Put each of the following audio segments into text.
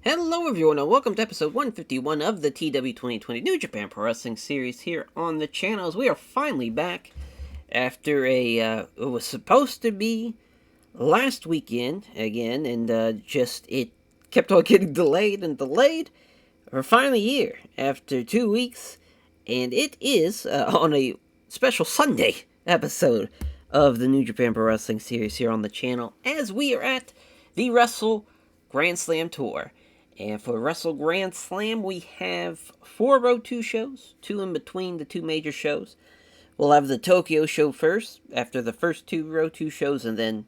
Hello everyone and welcome to episode 151 of the TEW 2020 New Japan Pro Wrestling series here on the channel as we are finally back after it was supposed to be last weekend again and it kept on getting delayed and delayed. We're finally here after 2 weeks and it is on a special Sunday episode of the New Japan Pro Wrestling series here on the channel as we are at the Wrestle Grand Slam Tour. And for Wrestle Grand Slam, we have 4 Road 2 shows, 2 in between the 2 major shows. We'll have the Tokyo show first, after the first 2 Road 2 shows, and then,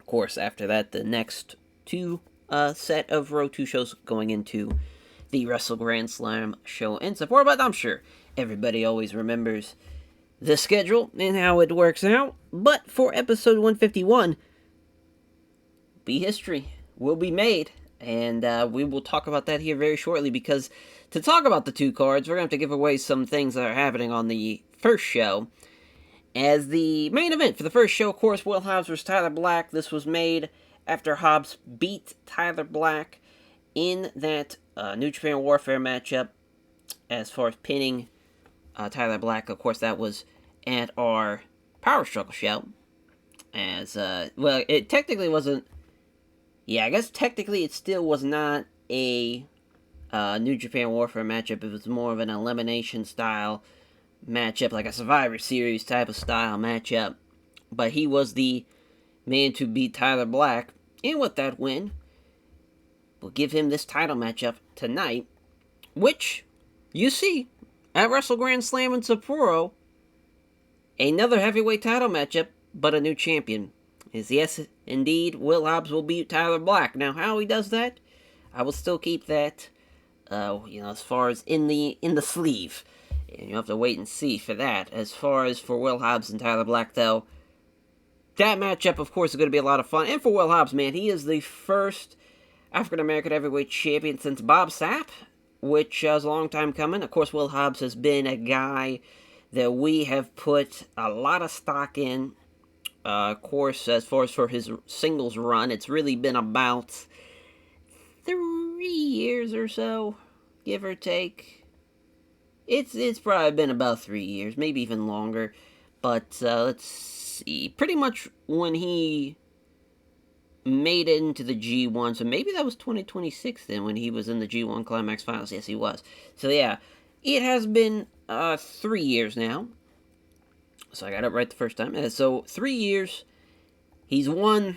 of course, after that, the next 2 set of Road 2 shows going into the Wrestle Grand Slam show and so forth. But I'm sure everybody always remembers the schedule and how it works out. But for episode 151, history will be made. And we will talk about that here very shortly, because to talk about the 2 cards, we're going to have to give away some things that are happening on the first show. As the main event for the first show, of course, Will Hobbs vs. Tyler Black. This was made after Hobbs beat Tyler Black in that New Japan Warfare matchup. As far as pinning Tyler Black, of course, that was at our Power Struggle show. As, it technically wasn't. Yeah, I guess technically it still was not a New Japan Warfare matchup. It was more of an elimination style matchup, like a Survivor Series type of style matchup. But he was the man to beat Tyler Black. And with that win, we'll give him this title matchup tonight, which you see at Wrestle Grand Slam in Sapporo. Another heavyweight title matchup, but a new champion. Is yes, indeed, Will Hobbs will beat Tyler Black. Now, how he does that, I will still keep that, as far as in the sleeve. And you have to wait and see for that. As far as for Will Hobbs and Tyler Black, though, that matchup, of course, is going to be a lot of fun. And for Will Hobbs, man, he is the first African-American heavyweight champion since Bob Sapp, which is a long time coming. Of course, Will Hobbs has been a guy that we have put a lot of stock in. Of course, as far as for his singles run, it's really been about 3 years or so, give or take. It's probably been about 3 years, maybe even longer. But let's see, pretty much when he made it into the G1, so maybe that was 2026 then, when he was in the G1 Climax Finals. Yes, he was. So yeah, it has been 3 years now. So I got it right the first time. So 3 years, he's won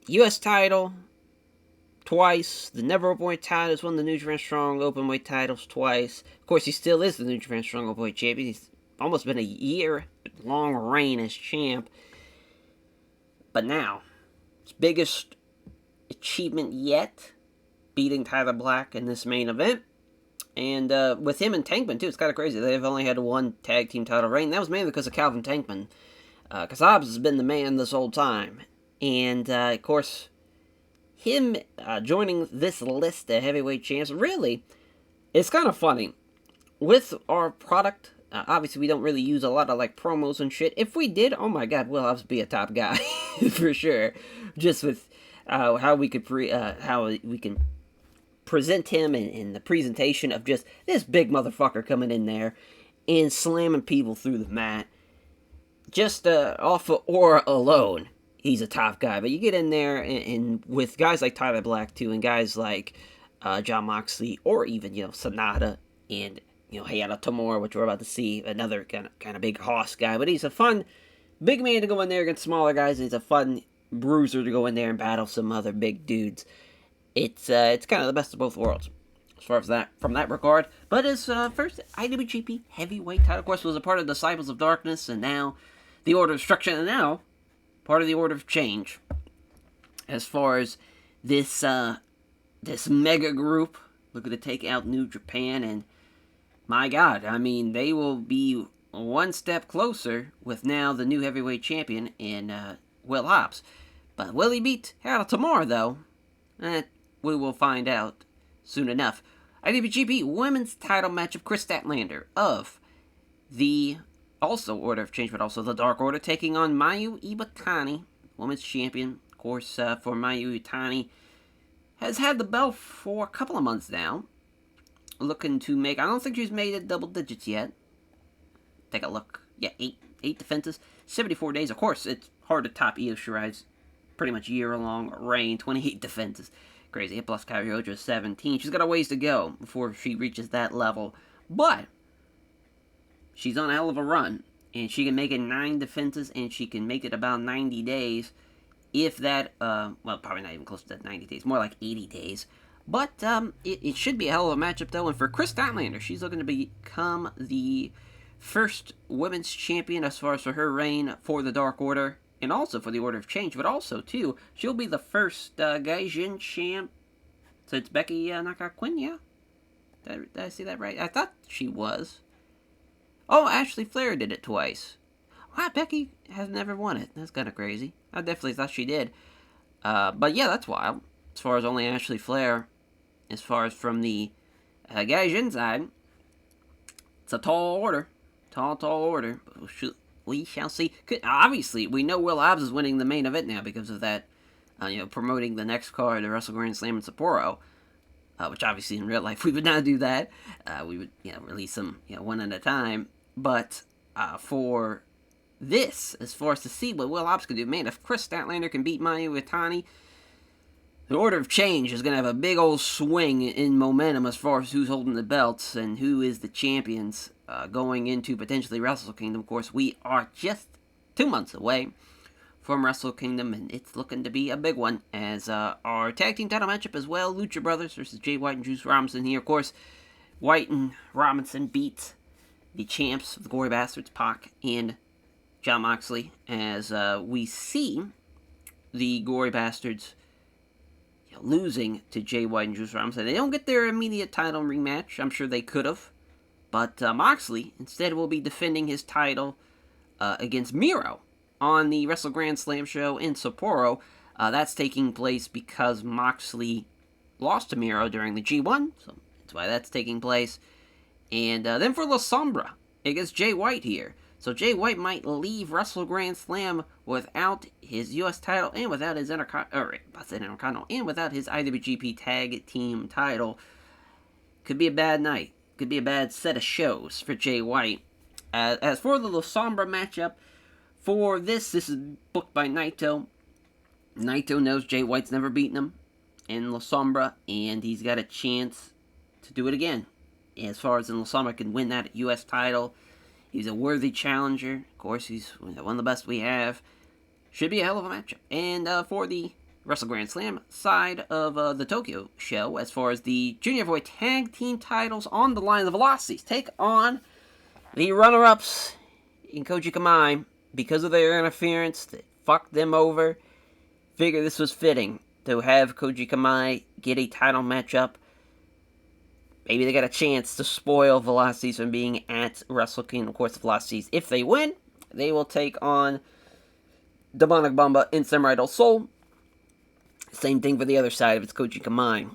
U.S. title twice, the Never Openweight title, he's won the New Japan Strong Openweight titles twice. Of course, he still is the New Japan Strong Openweight champion. He's almost been a year-long reign as champ. But now, his biggest achievement yet, beating Tyler Black in this main event. And with him and Tankman, too, it's kind of crazy. They've only had 1 tag team title reign. That was mainly because of Calvin Tankman. Because Hobbs has been the man this whole time. And, of course, him joining this list of heavyweight champs, really, it's kind of funny. With our product, obviously we don't really use a lot of, promos and shit. If we did, oh my god, Will Hobbs would be a top guy. For sure. Just with how we could present him in the presentation of just this big motherfucker coming in there and slamming people through the mat. Just off of aura alone, he's a top guy. But you get in there and with guys like Tyler Black, too, and guys like Jon Moxley, or even, Sonata, and, Hayato Tamura, which we're about to see, another kind of big hoss guy. But he's a fun big man to go in there against smaller guys. He's a fun bruiser to go in there and battle some other big dudes. It's kind of the best of both worlds, as far as that, from that regard. But his first IWGP heavyweight title, of course, was a part of Disciples of Darkness, and now the Order of Destruction, and now part of the Order of Change. As far as this mega group looking to take out New Japan, and my God, I mean, they will be one step closer with now the new heavyweight champion in Will Hobbs. But will he beat Harold Tamura, though? We will find out soon enough. IWGP Women's title matchup, Chris Statlander of the also Order of Change, but also the Dark Order, taking on Mayu Iwatani, Women's Champion. Of course, for Mayu Iwatani, has had the belt for a couple of months now. Looking to make, I don't think she's made it double digits yet. Take a look. Yeah, eight defenses, 74 days. Of course, it's hard to top Io Shirai's pretty much year-long reign, 28 defenses. Crazy. Plus Kyrie 17. She's got a ways to go before she reaches that level. But she's on a hell of a run. And she can make it 9 defenses, and she can make it about 90 days. If that, well, probably not even close to that 90 days. More like 80 days. But it should be a hell of a matchup, though. And for Kris Statlander, she's looking to become the first women's champion as far as for her reign for the Dark Order. And also for the Order of Change. But also, too, she'll be the first Gaijin champ since Becky Nakakun, yeah? Did I see that right? I thought she was. Oh, Ashley Flair did it twice. Wow, Becky has never won it. That's kind of crazy. I definitely thought she did. But yeah, that's wild. As far as only Ashley Flair. As far as from the Gaijin side, it's a tall order. Tall order. We shall see. Obviously, we know Will Hobbs is winning the main event now because of that, promoting the next card, the Wrestle Grand Slam in Sapporo. Which obviously in real life we would not do that. We would, release them, one at a time. But for this, as far as to see what Will Hobbs can do, man, if Kris Statlander can beat Mayu Iwatani, the Order of Change is going to have a big old swing in momentum as far as who's holding the belts and who is the champions going into potentially Wrestle Kingdom. Of course, we are just 2 months away from Wrestle Kingdom, and it's looking to be a big one, as our tag team title matchup as well, Lucha Brothers versus Jay White and Juice Robinson here. Of course, White and Robinson beat the champs of the Gory Bastards, Pac and Jon Moxley, as we see the Gory Bastards losing to Jay White and Juice Robinson. They don't get their immediate title rematch. I'm sure they could have. But Moxley instead will be defending his title against Miro on the Wrestle Grand Slam show in Sapporo. That's taking place because Moxley lost to Miro during the G1. So that's why that's taking place. And then for La Sombra against Jay White here. So Jay White might leave Wrestle Grand Slam without his U.S. title and without his Intercontinental and without his IWGP Tag Team title. Could be a bad night. Could be a bad set of shows for Jay White. As for the La Sombra matchup, for this is booked by Naito. Naito knows Jay White's never beaten him in La Sombra, and he's got a chance to do it again. As far as in La Sombra can win that U.S. title, he's a worthy challenger. Of course, he's one of the best we have. Should be a hell of a matchup. And for the Wrestle Grand Slam side of the Tokyo show, as far as the Junior Heavyweight Tag Team titles on the line, the Velocities take on the runner-ups in Koji Kamai. Because of their interference that fucked them over, figure this was fitting to have Koji Kamai get a title matchup. Maybe they got a chance to spoil Velocities from being at Wrestle Kingdom. Of course, the Velocities, if they win, they will take on Demonic Bamba and Samurai del Sol. Same thing for the other side of it's Koji Kamai.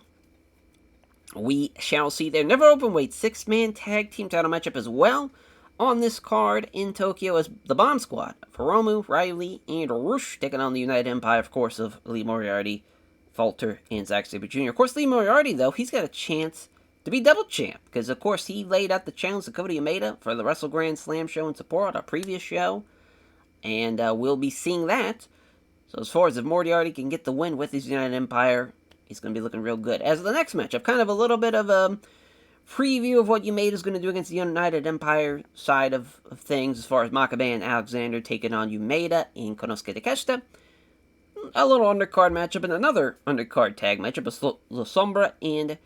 We shall see their never open weight 6-man tag team title matchup as well on this card in Tokyo as the Bomb Squad. Hiromu, Riley, and Rush taking on the United Empire, of course, of Lee Moriarty, Falter, and Zack Sabre Jr. Of course, Lee Moriarty, though, he's got a chance to be double champ, because, of course, he laid out the challenge to Kota Umeda for the Wrestle Grand Slam show in Sapporo at our previous show, and we'll be seeing that. So as far as if Moriarty can get the win with his United Empire, he's going to be looking real good. As the next matchup, kind of a little bit of a preview of what Umeda is going to do against the United Empire side of things, as far as Makabe and Alexander taking on Umeda and Konosuke Takeshita. A little undercard matchup, and another undercard tag matchup is La Sombra and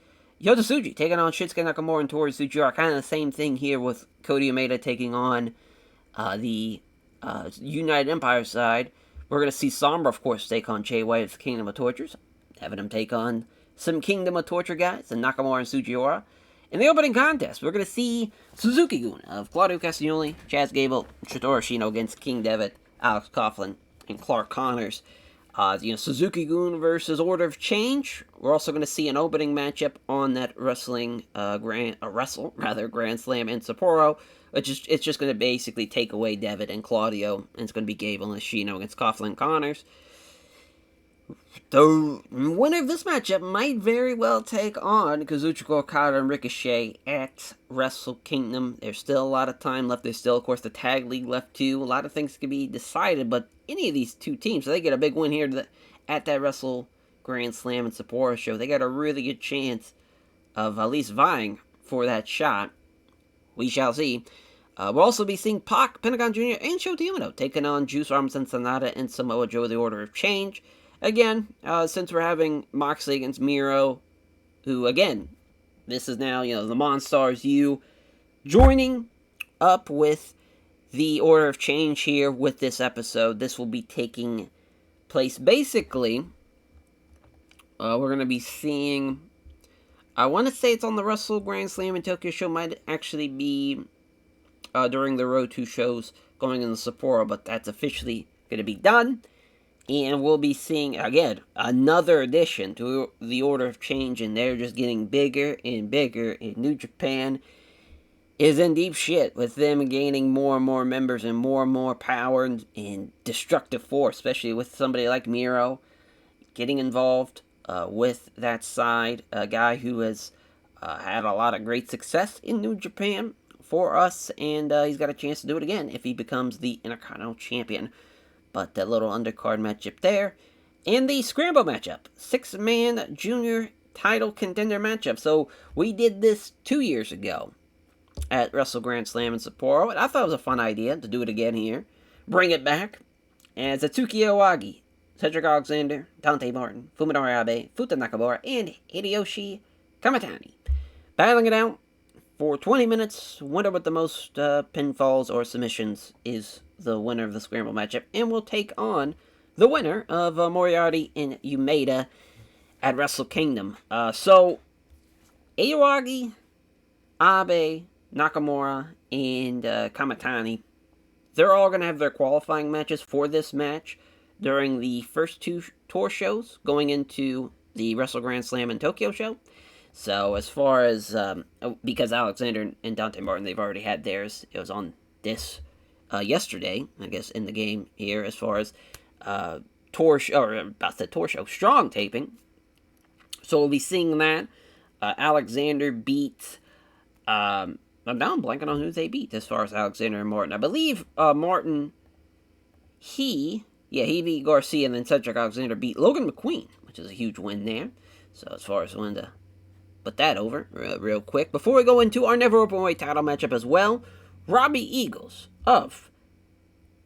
Yota Tsuji taking on Shinsuke Nakamura and Toru Tsujiura. Kind of the same thing here with Kota Umeda taking on the United Empire side. We're going to see Sombra, of course, take on Jay White of Kingdom of Tortures, having him take on some Kingdom of Torture guys, and Nakamura and Tsujiura. In the opening contest, we're going to see Suzuki-gun of Claudio Castagnoli, Chaz Gable, Shotaro Ashino against King Devitt, Alex Coughlin, and Clark Connors. Suzuki-gun versus Order of Change. We're also going to see an opening matchup on that Grand Slam in Sapporo. It's just going to basically take away Devitt and Claudio, and it's going to be Gable and Ashino against Coughlin and Connors. The winner of this matchup might very well take on Kazuchika Okada and Ricochet at Wrestle Kingdom. There's still a lot of time left. There's still, of course, the Tag League left too. A lot of things can be decided, but any of these two teams, if they get a big win here at that Wrestle Grand Slam and Sapporo show, they got a really good chance of at least vying for that shot. We shall see. We'll also be seeing Pac, Pentagon Jr., and Shota Umino taking on Juice Robinson, Sonata, and Samoa Joe, the Order of Change. Again, since we're having Moxley against Miro, who, again, this is now, the Monstars U joining up with the Order of Change here with this episode. This will be taking place, basically, we're going to be seeing, I want to say it's on the Wrestle Grand Slam in Tokyo show, might actually be during the Road 2 shows going in the Sapporo, but that's officially going to be done. And we'll be seeing, again, another addition to the Order of Change, and they're just getting bigger and bigger, and New Japan is in deep shit with them gaining more and more members and more power and destructive force, especially with somebody like Miro getting involved with that side, a guy who has had a lot of great success in New Japan for us, and he's got a chance to do it again if he becomes the Intercontinental Champion. But that little undercard matchup there. And the Scramble matchup. 6-man junior title contender matchup. So we did this 2 years ago at Wrestle Grand Slam in Sapporo. And I thought it was a fun idea to do it again here. Bring it back. And Satsuki Owagi, Cedric Alexander, Dante Martin, Fuminori Abe, Futa Nakamura, and Hideyoshi Kamitani. Battling it out for 20 minutes. Winner with the most pinfalls or submissions is the winner of the Scramble matchup, and will take on the winner of Moriarty and Umeda at Wrestle Kingdom. So, Iwagi, Abe, Nakamura, and Kamitani, they're all going to have their qualifying matches for this match during the first two tour shows going into the Wrestle Grand Slam and Tokyo show. So, as far as, because Alexander and Dante Martin, they've already had theirs, it was on this yesterday, I guess, in the game here, as far as tour show strong taping. So we'll be seeing that. Alexander beat. Now I'm blanking on who they beat as far as Alexander and Martin. I believe Martin. He beat Garcia, and then Cedric Alexander beat Logan McQueen, which is a huge win there. So as far as when to put that over real quick before we go into our Never Openweight title matchup as well. Robbie Eagles of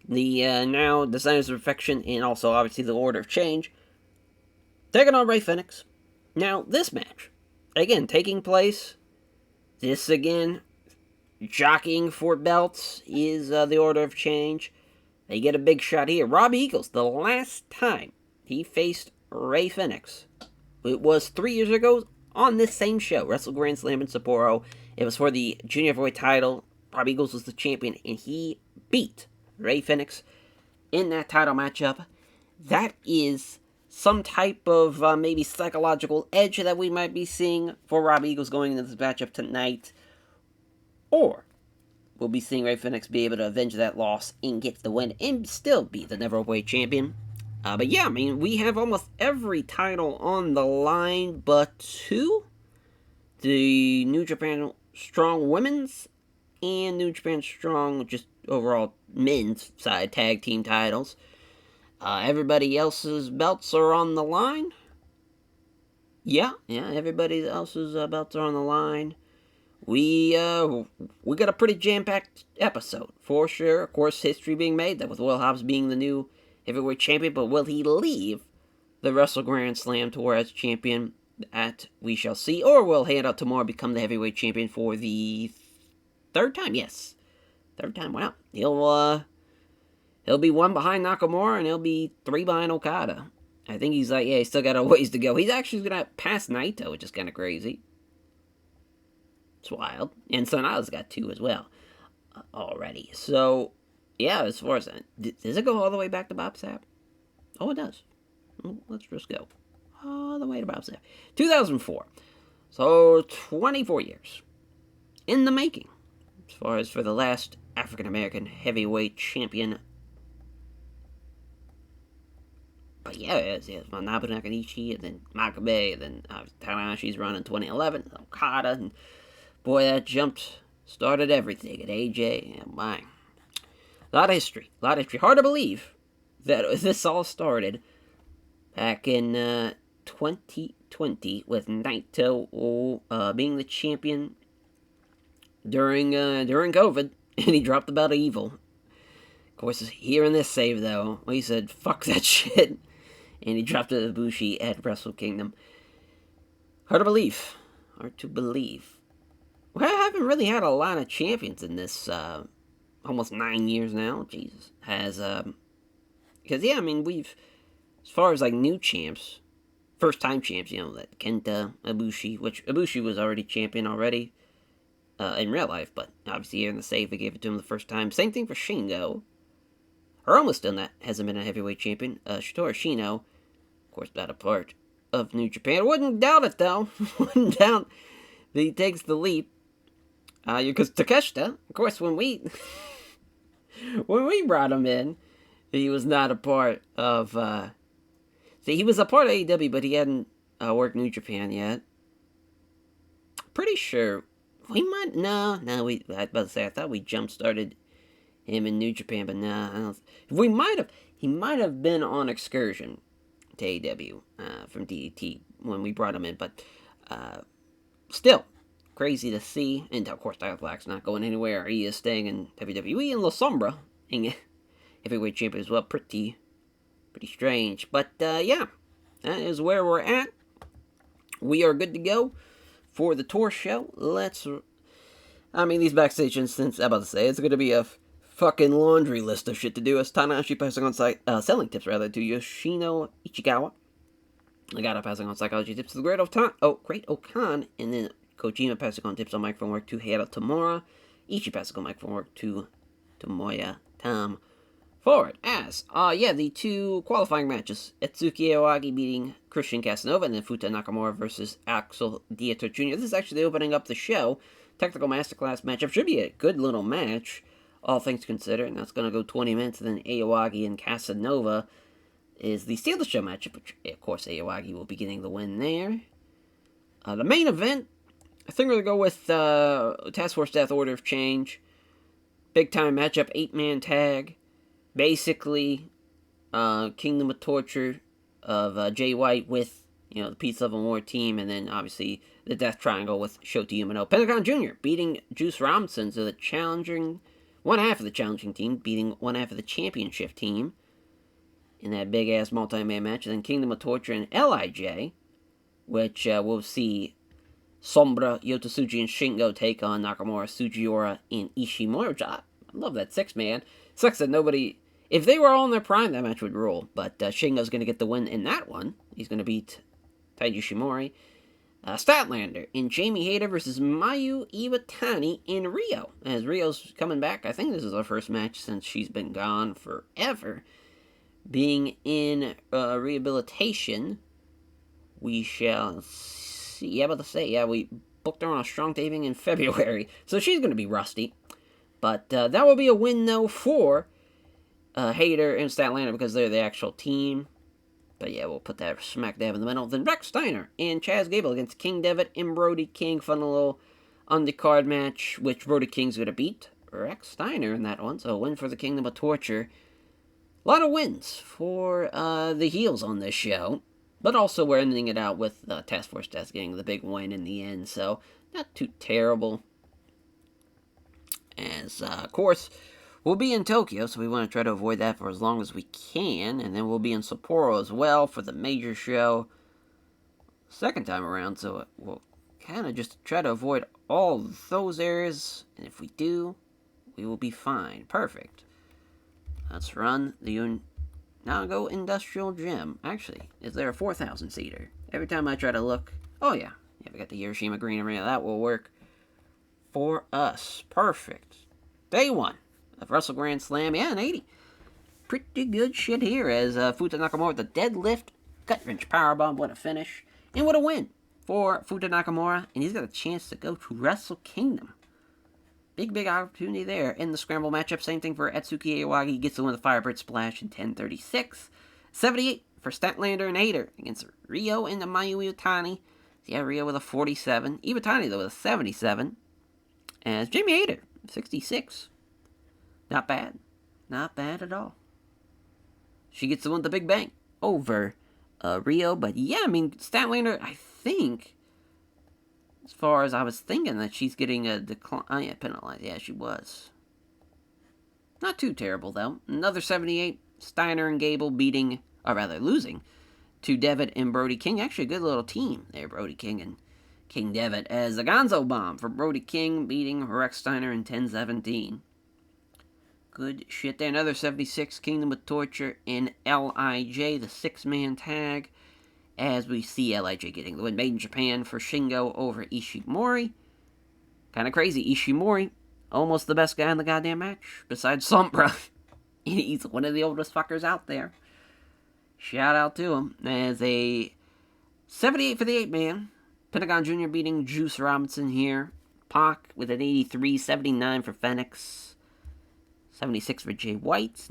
the now Designers of Perfection and also obviously the Order of Change taking on Ray Phoenix. Now this match, again, taking place, this again, jockeying for belts is the Order of Change. They get a big shot here. Robbie Eagles, the last time he faced Ray Phoenix, it was 3 years ago on this same show, Wrestle Grand Slam in Sapporo. It was for the Junior Heavyweight title. Robbie Eagles was the champion, and he beat Ray Phoenix in that title matchup. That is some type of maybe psychological edge that we might be seeing for Robbie Eagles going into this matchup tonight. Or we'll be seeing Ray Phoenix be able to avenge that loss and get the win and still be the Never Openweight champion. But yeah, I mean, we have almost every title on the line but two. The New Japan Strong Women's and New Japan Strong, just overall men's side tag team titles. Everybody else's belts are on the line. Yeah, everybody else's belts are on the line. We got a pretty jam-packed episode, for sure. Of course, history being made, that with Will Hobbs being the new heavyweight champion, but will he leave the Wrestle Grand Slam tour as champion? That we shall see. Or will Hand Tomorrow become the heavyweight champion for the third time? Yes. Third time, wow. He'll be one behind Nakamura, and he'll be three behind Okada. I think he's he's still got a ways to go. He's actually going to pass Naito, which is kind of crazy. It's wild. And Sonata's got two as well already. So, yeah, as far as that, does it go all the way back to Bob Sapp? Oh, it does. Well, let's just go all the way to Bob Sapp. 2004. So, 24 years in the making. As far as for the last African-American heavyweight champion But yeah, it was Manabu Nakanishi, and then Makabe, and then Tanahashi's run in 2011, Okada, and boy, that started everything at AJ. And my, a lot of history, Hard to believe that this all started back in 2020 with Naito being the champion during COVID, and he dropped the belt of Evil. Of course, here in this save though, he said fuck that shit, and he dropped it to Ibushi at Wrestle Kingdom. Hard to believe. We haven't really had a lot of champions in this almost 9 years now. Jesus. Because, yeah, I mean, as far as, like, new champs, first-time champs, that Kenta, Ibushi, which Ibushi was already champion already in real life, but obviously here in the save, they gave it to him the first time. Same thing for Shingo. Hiromu's still hasn't been a heavyweight champion. Shotaro Shino, of course, not a part of New Japan. Wouldn't doubt it, though. Wouldn't doubt that he takes the leap. Because Takeshita, of course, when we brought him in, he was not a part of. He was a part of AEW, but he hadn't worked New Japan yet. Pretty sure we might. No. I was about to say I thought we jump started him in New Japan, but no. I don't, we might have. He might have been on excursion to AEW from DDT when we brought him in, but still. Crazy to see, and of course Tyler Black's not going anywhere. He is staying in WWE, and La Sombra, heavyweight champion as well. Pretty strange, but yeah, that is where we're at. We are good to go for the tour show. These backstage incidents, I'm about to say, it's going to be a fucking laundry list of shit to do. As Tanahashi passing on selling tips to Yoshino Ichigawa. Nagata passing on psychology tips to the Great Okan, and then Kojima passing on tips on microphone work to Hiro Tamura. Ishii passing on microphone work to Tomoya Tam. Forward as, the two qualifying matches. Etsuki Aoyagi beating Christian Casanova, and then Futa Nakamura versus Axel Dieter Jr. This is actually opening up the show. Technical Masterclass matchup. Should be a good little match, all things considered, and that's going to go 20 minutes. And then Aoyagi and Casanova is the Steal the Show matchup, which, of course, Aoyagi will be getting the win there. The main event, I think we're going to go with Task Force Death Order of Change. Big time matchup, 8-man tag. Basically, Kingdom of Torture of Jay White with, the Peace, Love, and War team. And then, obviously, the Death Triangle with Shota Umino. Pentagon Jr. beating Juice Robinson. So one half of the challenging team beating one half of the championship team in that big-ass multi-man match. And then Kingdom of Torture and LIJ, which we'll see Sombra, Yota Tsuji, and Shingo take on Nakamura, Sugiura, and Ishimori. I love that 6-man. Sucks that nobody... If they were all in their prime, that match would rule. But Shingo's going to get the win in that one. He's going to beat Taiji Ishimori. Statlander in Jamie Hayter versus Mayu Iwatani in Rio. As Rio's coming back, I think this is her first match since she's been gone forever. Being in rehabilitation, we shall see. Yeah, about to say, we booked her on a strong taping in February, so she's going to be rusty. But that will be a win, though, for Hayter and Statlander because they're the actual team. But yeah, we'll put that smack dab in the middle. Then Rex Steiner and Chaz Gable against King Devitt and Brody King. Fun little undercard match, which Brody King's going to beat Rex Steiner in that one. So a win for the Kingdom of Torture. A lot of wins for the heels on this show. But also we're ending it out with Task Force Death getting the big win in the end. So not too terrible. As, of course, we'll be in Tokyo, so we want to try to avoid that for as long as we can. And then we'll be in Sapporo as well for the major show second time around. So we'll kind of just try to avoid all those areas. And if we do, we will be fine. Perfect. Let's run the Nago Industrial Gym. Actually, is there a 4,000-seater? Every time I try to look... Oh, yeah. Yeah, we got the Hiroshima Green Arena. That will work for us. Perfect. Day one of Wrestle Grand Slam. Yeah, an 80. Pretty good shit here as Futa Nakamura with the deadlift, gut wrench powerbomb. What a finish. And what a win for Futa Nakamura. And he's got a chance to go to Wrestle Kingdom. Big opportunity there in the scramble matchup. Same thing for Etsuki Aoyagi. Gets the win with the Firebird Splash in 10:36. 78 for Statlander and Hater against Rio and Mayu Iwatani. Yeah, Rio with a 47. Iwatani, though, with a 77. As Jamie Hater, 66. Not bad. Not bad at all. She gets the one with the big bang over Rio. But yeah, I mean, Statlander, I think, as far as I was thinking, that she's getting a decline. Oh, yeah, penalized. Yeah, she was. Not too terrible, though. Another 78. Steiner and Gable beating, or rather losing, to Devitt and Brody King. Actually, a good little team there, Brody King and King Devitt. As the Gonzo Bomb for Brody King beating Rex Steiner in 10-17. Good shit there. Another 76. Kingdom with Torture in LIJ, the 6-man tag. As we see LIJ getting the win. Made in Japan for Shingo over Ishimori. Kind of crazy. Ishimori, almost the best guy in the goddamn match, besides Sombra. He's one of the oldest fuckers out there. Shout out to him. As a 78 for the 8-man. Pentagon Jr. beating Juice Robinson here. Pac with an 83. 79 for Phoenix. 76 for Jay White.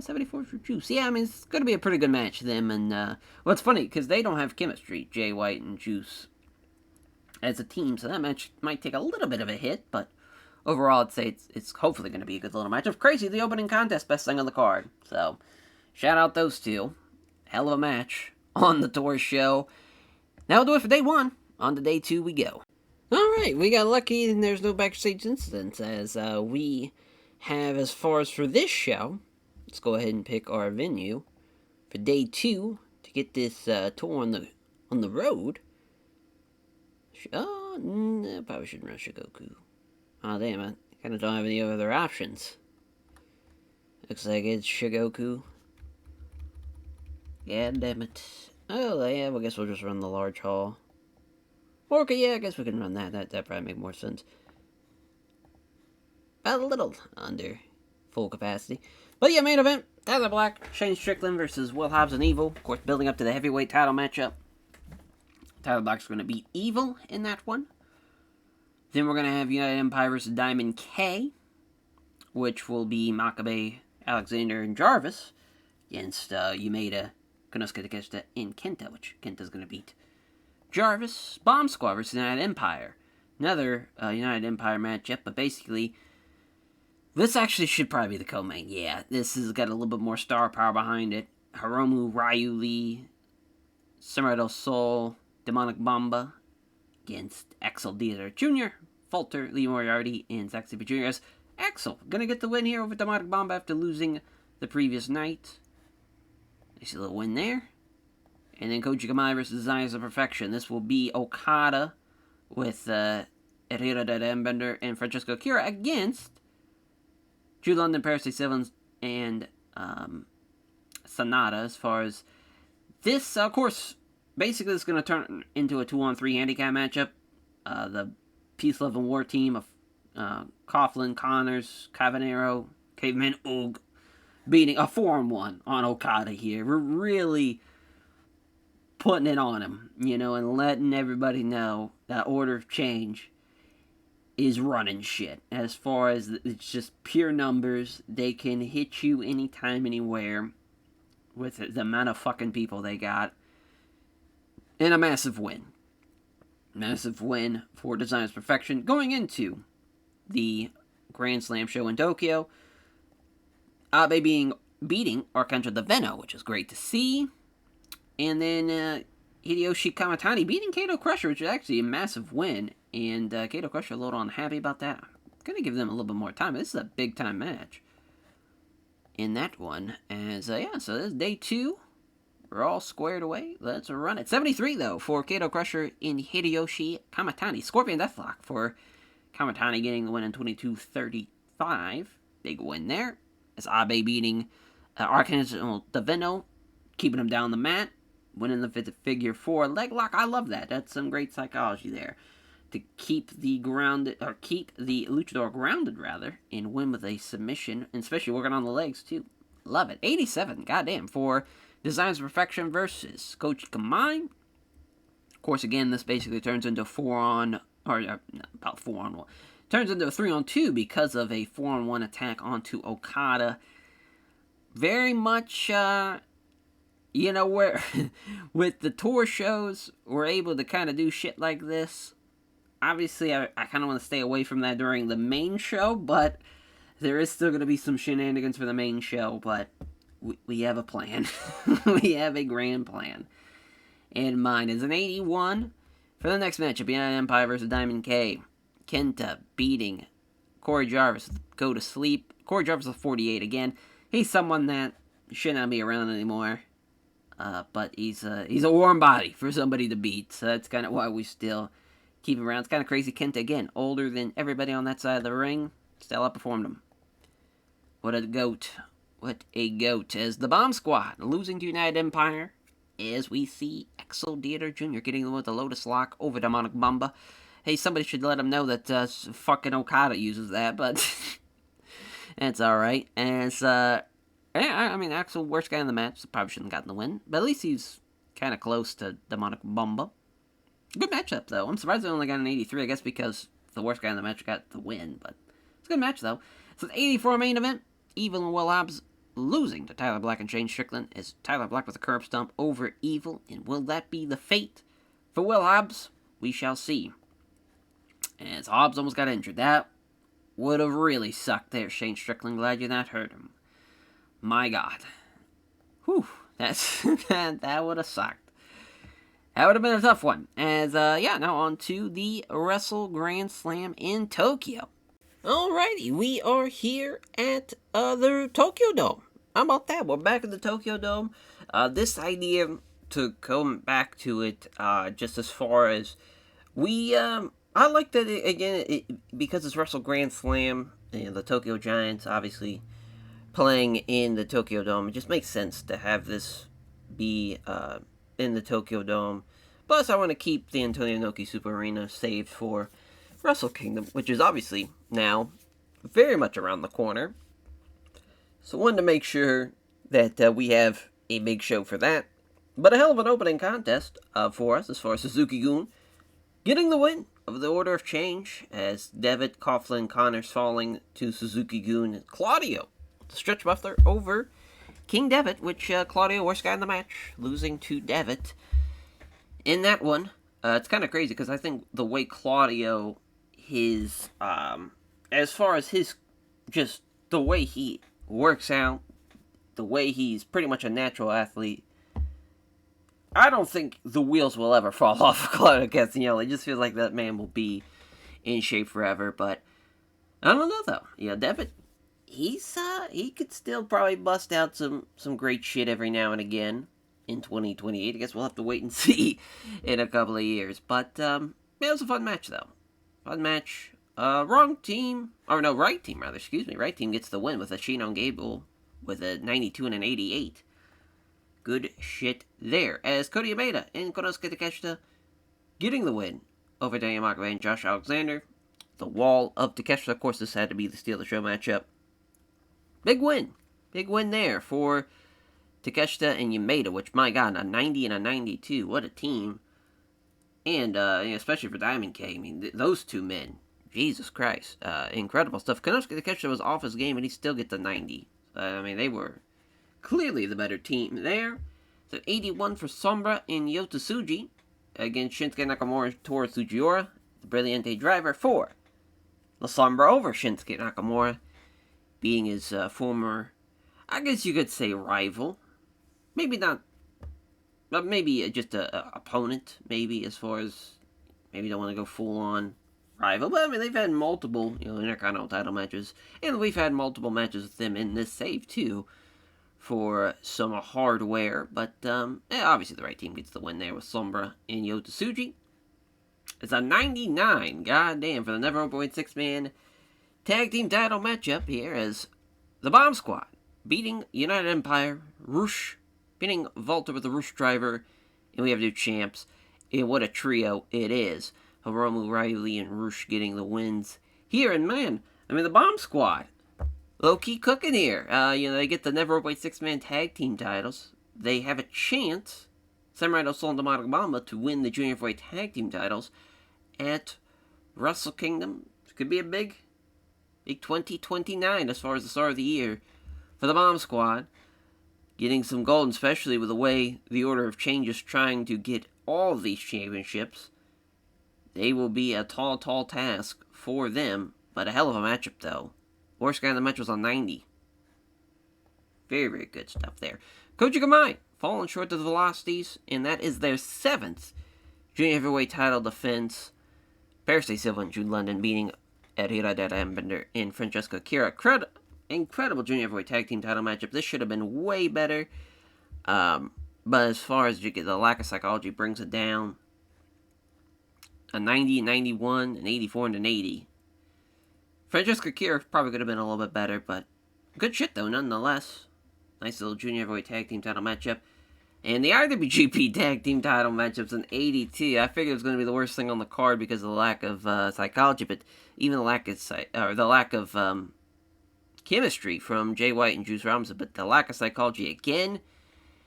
74 for Juice. Yeah, I mean, it's going to be a pretty good match, them. And, well, it's funny, because they don't have chemistry, Jay White and Juice, as a team. So that match might take a little bit of a hit, but overall, I'd say it's hopefully going to be a good little match. Of Crazy, the opening contest, best thing on the card. So, shout out those two. Hell of a match on the tour show. That'll do it for day 1. On to day 2 we go. Alright, we got lucky and there's no backstage incidents, as we have, as far as for this show, let's go ahead and pick our venue for day 2 to get this tour on the road. Probably shouldn't run Shigoku. Oh, damn it. Kind of don't have any other options. Looks like it's Shigoku. Yeah, damn it. Oh, yeah, well, I guess we'll just run the large hall. Okay, yeah, I guess we can run that. That probably make more sense. A little under full capacity. But yeah, main event. Tyler Black, Shane Strickland versus Will Hobbs and Evil. Of course, building up to the heavyweight title matchup. Tyler Black's going to beat Evil in that one. Then we're going to have United Empire versus Diamond K, which will be Makabe, Alexander, and Jarvis against Yumeda, Konosuke Takeshita, and Kenta, which Kenta's going to beat Jarvis. Bomb Squad versus United Empire. Another United Empire matchup, but basically, this actually should probably be the co-main. Yeah, this has got a little bit more star power behind it. Hiromu, Ryu Lee, Samurai del Sol, Demonic Bamba against Axel Dieter Jr., Falter, Lee Moriarty, and Zack Sabre Jr. as Axel gonna get the win here over Demonic Bamba after losing the previous night. Nice little win there. And then Koji Kamai versus Desires of Perfection. This will be Okada with Herrera de Dembender and Francesco Akira against Drew London, Paris Simmons, and Sonata. As far as this, of course, basically it's going to turn into a 2-on-3 handicap matchup. The Peace, Love, and War team of Coughlin, Connors, Cavanero, Caveman, Oog, beating a 4-on-1 on Okada here. We're really putting it on him, and letting everybody know that Order of Change is running shit. As far as it's just pure numbers, they can hit you anytime, anywhere with the amount of fucking people they got. And a massive win. Massive win for Design's Perfection going into the Grand Slam show in Tokyo. Abe beating Arcangel the Veno, which is great to see. And then Hideyoshi Kamitani beating Kato Crusher, which is actually a massive win. And Kato Crusher a little unhappy about that. I'm going to give them a little bit more time. This is a big time match in that one. As, so this is day 2. We're all squared away. Let's run it. 73, though, for Kato Crusher in Hideyoshi Kamitani. Scorpion Deathlock for Kamitani getting the win in 22:35. Big win there. As Abe beating Arcangel the Veno, keeping him down the mat. Winning the figure 4 leg lock. I love that. That's some great psychology there. To keep the luchador grounded, rather, and win with a submission, and especially working on the legs, too. Love it. 87, goddamn, for Designs Perfection versus Koji Kamai. Of course, again, this basically turns into about 4-on-1. Turns into a 3-on-2 because of a 4-on-1 attack onto Okada. Very much, you know, where with the tour shows, we're able to kind of do shit like this. Obviously, I kind of want to stay away from that during the main show, but there is still going to be some shenanigans for the main show, but we have a plan. We have a grand plan. And mine is an 81 for the next matchup, United Empire versus Diamond K. Kenta beating Corey Jarvis. Go to sleep. Corey Jarvis is 48 again. He's someone that should not be around anymore. But he's a warm body for somebody to beat. So that's kind of why we still keep him around. It's kind of crazy. Kenta, again, older than everybody on that side of the ring, still outperformed him. What a goat. What a goat. As the Bomb Squad losing to United Empire, as we see Axel Dieter Jr. getting them with the Lotus Lock over Demonic Bamba. Hey, somebody should let him know that fucking Okada uses that, but that's alright. As, yeah, I mean, Axel, worst guy in the match, so probably shouldn't have gotten the win, but at least he's kind of close to Demonic Bamba. Good matchup, though. I'm surprised they only got an 83, I guess because the worst guy in the match got the win, but it's a good match, though. So the 84 main event, Evil and Will Hobbs losing to Tyler Black and Shane Strickland, as Tyler Black with a curb stomp over Evil, and will that be the fate for Will Hobbs? We shall see. As Hobbs almost got injured. That would have really sucked there, Shane Strickland. Glad you not hurt him. My God. Whew. That would have sucked. That would have been a tough one. As, yeah, now on to the Wrestle Grand Slam in Tokyo. Alrighty, we are here at the Tokyo Dome. How about that? We're back at the Tokyo Dome. This idea, to come back to it, just as far as I like that, because it's Wrestle Grand Slam, and the Tokyo Giants, obviously, playing in the Tokyo Dome. It just makes sense to have this be in the Tokyo Dome. Plus, I want to keep the Antonio Inoki Super Arena saved for Wrestle Kingdom, which is obviously now very much around the corner. So wanted to make sure that we have a big show for that. But a hell of an opening contest for us, as far as Suzuki-gun getting the win of the Order of Change, as Devitt, Coughlin, Connors falling to Suzuki-gun, and Claudio, the stretch buffler, over King Devitt, which Claudio, worst guy in the match, losing to Devitt. In that one, it's kind of crazy, because I think the way Claudio, as far as his, just the way he works out, the way he's pretty much a natural athlete, I don't think the wheels will ever fall off of Claudio Castagnoli. It just feels like that man will be in shape forever, but I don't know, though. Yeah, Devitt, he could still probably bust out some great shit every now and again in 2028. I guess we'll have to wait and see in a couple of years. But, it was a fun match, though. Fun match. Right team, excuse me. Right team gets the win with a Shinon Gable with a 92 and an 88. Good shit there. As Cody Umeda and Konosuke Takeshita getting the win over Daniel Makabe and Josh Alexander. The Wall of Takeshita. Of course, this had to be the Steal the Show matchup. Big win. Big win there for Takeshita and Umeda, which, my God, a 90 and a 92. What a team. And, especially for Diamond K. I mean, those two men. Jesus Christ. Incredible stuff. Konosuke Takeshita was off his game, and he still gets a 90. I mean, they were clearly the better team there. So 81 for Sombra and Yota Tsuji against Shinsuke Nakamura and Toru Tsujiura, the Brilliante driver, for La Sombra over Shinsuke Nakamura, being his former, I guess you could say, rival. Maybe not, but maybe just a opponent, maybe, as far as, maybe don't want to go full-on rival. But, I mean, they've had multiple, Intercontinental title matches, and we've had multiple matches with them in this save, too, for some hardware. But, obviously the right team gets the win there with Sombra and Yota Tsuji. It's a 99, goddamn, for the Never Openweight 6-man tag team title matchup here, as the Bomb Squad beating United Empire, Rush beating Volta with the Rush driver, and we have new champs. And what a trio it is. Hiromu, Riley, and Rush getting the wins here. And man, I mean, the Bomb Squad, low-key cooking here. They get the Never Openweight 6-man tag team titles. They have a chance, Samurai del Sol and Demonic Bamba, to win the Junior Heavyweight tag team titles at Wrestle Kingdom. It could be a big 2029 as far as the start of the year for the Bomb Squad. getting some gold, especially with the way the Order of Change is trying to get all of these championships. They will be a tall, tall task for them, but a hell of a matchup, though. Worst guy in the match was on 90. Very, very good stuff there. Koji Gamai, falling short of the Velocities, and that is their 7th junior heavyweight title defense. Paris de Silva and Jude London beating Herrera de Ambender and Francesco Akira. Incredible junior heavyweight tag team title matchup. This should have been way better. But as far as you get, the lack of psychology brings it down. A 90, 91, an 84, and an 80. Francesco Akira probably could have been a little bit better, but good shit though, nonetheless. Nice little junior heavyweight tag team title matchup. And the IWGP tag team title matchup's an 82. I figured it was going to be the worst thing on the card because of the lack of psychology, but even the lack of chemistry from Jay White and Juice Robinson, but the lack of psychology again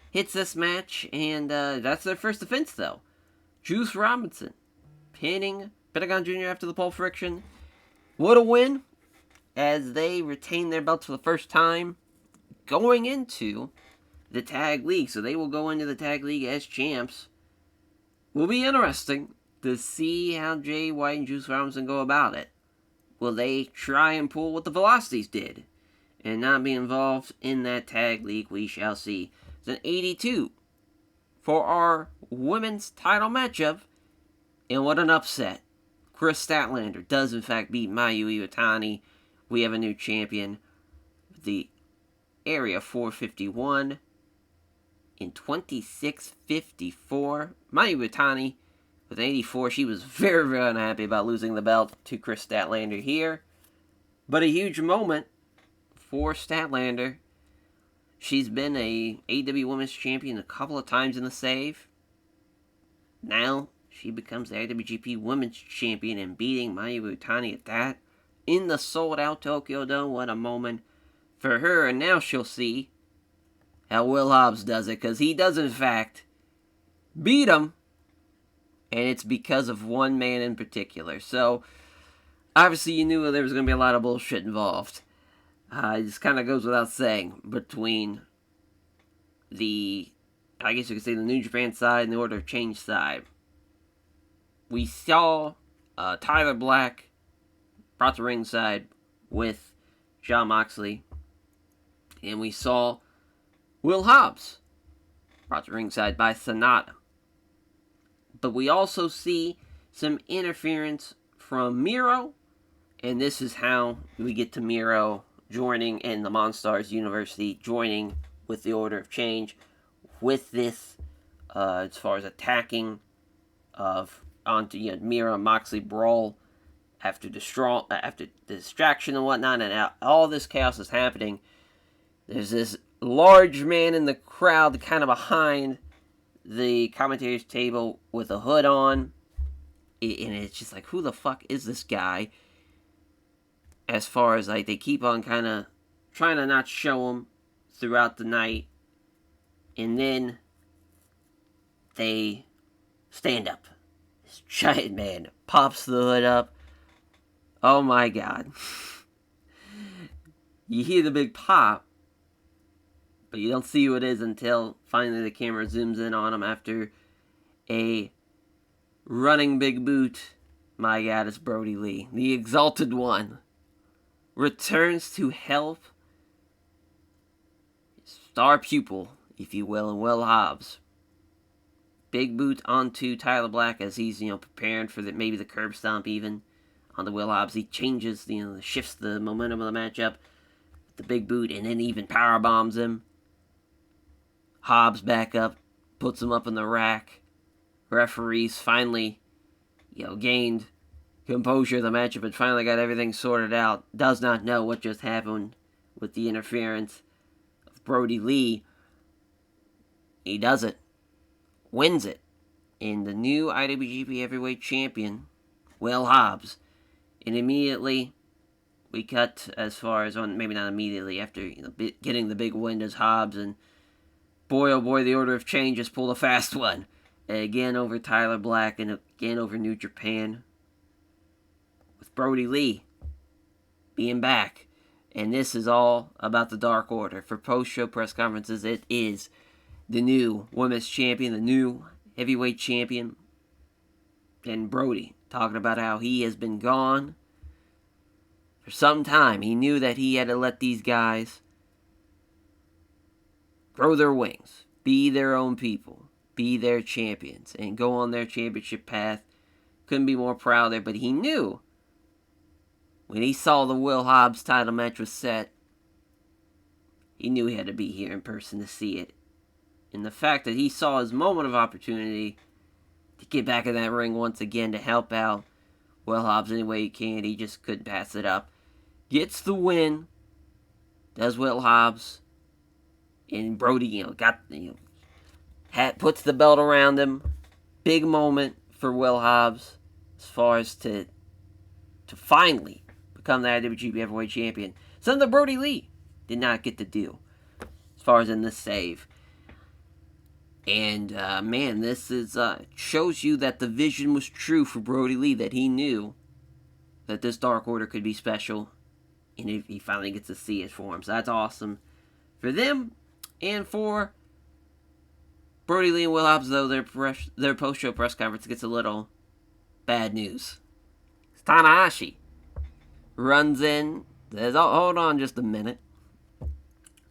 hits this match, and that's their first defense though. Juice Robinson pinning Pentagon Jr. after the pole friction. What a win, as they retain their belts for the first time going into the Tag League. So they will go into the Tag League as champs. Will be interesting to see how Jay White and Juice Robinson go about it. Will they try and pull what the Velocities did and not be involved in that Tag League? We shall see. It's an 82 for our women's title matchup. And what an upset. Chris Statlander does in fact beat Mayu Iwatani. We have a new champion. The Area 451 in 26:54. Mayu Iwatani with an 84. She was very, very unhappy about losing the belt to Chris Statlander here. But a huge moment for Statlander. She's been a AEW Women's Champion a couple of times in the save. Now she becomes the IWGP Women's Champion and beating Mayu Iwatani at that. In the sold-out Tokyo Dome, what a moment for her. And now she'll see how Will Hobbs does it, because he does in fact beat him. And it's because of one man in particular. So, obviously you knew there was going to be a lot of bullshit involved. It just kind of goes without saying, between the, I guess you could say, the New Japan side and the Order of Change side. We saw Tyler Black brought to ringside with Jon Moxley. And we saw Will Hobbs brought to ringside by Sonata. But we also see some interference from Miro. And this is how we get to Miro joining in the Monstars University, joining with the Order of Change. With this, as far as attacking of onto Miro and Moxley brawl after distraction and whatnot, and all this chaos is happening. There's this large man in the crowd kind of behind the commentator's table with a hood on, and it's just like, who the fuck is this guy? As far as like they keep on kind of trying to not show him throughout the night, and then they stand up. This giant man pops the hood up. Oh my god. You hear the big pop, but you don't see who it is until finally the camera zooms in on him after a running big boot. My god, it's Brody Lee. The Exalted One returns to help his star pupil, if you will, and Will Hobbs. Big boot onto Tyler Black as he's, preparing for maybe the curb stomp even onto Will Hobbs. He changes, shifts the momentum of the matchup with the big boot, and then even power bombs him. Hobbs back up, puts him up in the rack. Referees finally, gained composure of the matchup and finally got everything sorted out. Does not know what just happened with the interference of Brody Lee. He does it. Wins it. And the new IWGP Heavyweight Champion, Will Hobbs. And immediately, we cut as far as, maybe not immediately, after getting the big win as Hobbs. And boy, oh boy, the Order of Change just pulled a fast one. Again over Tyler Black and again over New Japan. With Brody Lee being back. And this is all about the Dark Order. For post-show press conferences, it is the new women's champion, the new heavyweight champion, and Brody talking about how he has been gone for some time. He knew that he had to let these guys grow their wings, be their own people, be their champions, and go on their championship path. Couldn't be more proud there, but he knew when he saw the Will Hobbs title match was set, he knew he had to be here in person to see it. And the fact that he saw his moment of opportunity to get back in that ring once again to help out Will Hobbs any way he can, he just couldn't pass it up. Gets the win, does Will Hobbs, and Brody, puts the belt around him. Big moment for Will Hobbs as far as to finally become the IWGP Heavyweight Champion. Something that Brody Lee did not get to do as far as in this save. And, man, this is shows you that the vision was true for Brody Lee, that he knew that this Dark Order could be special, and he finally gets to see it for him. So that's awesome for them. And for Brody Lee and Will Hobbs, though, their post-show press conference gets a little bad news. Tanahashi runs in, says, "Oh, hold on just a minute.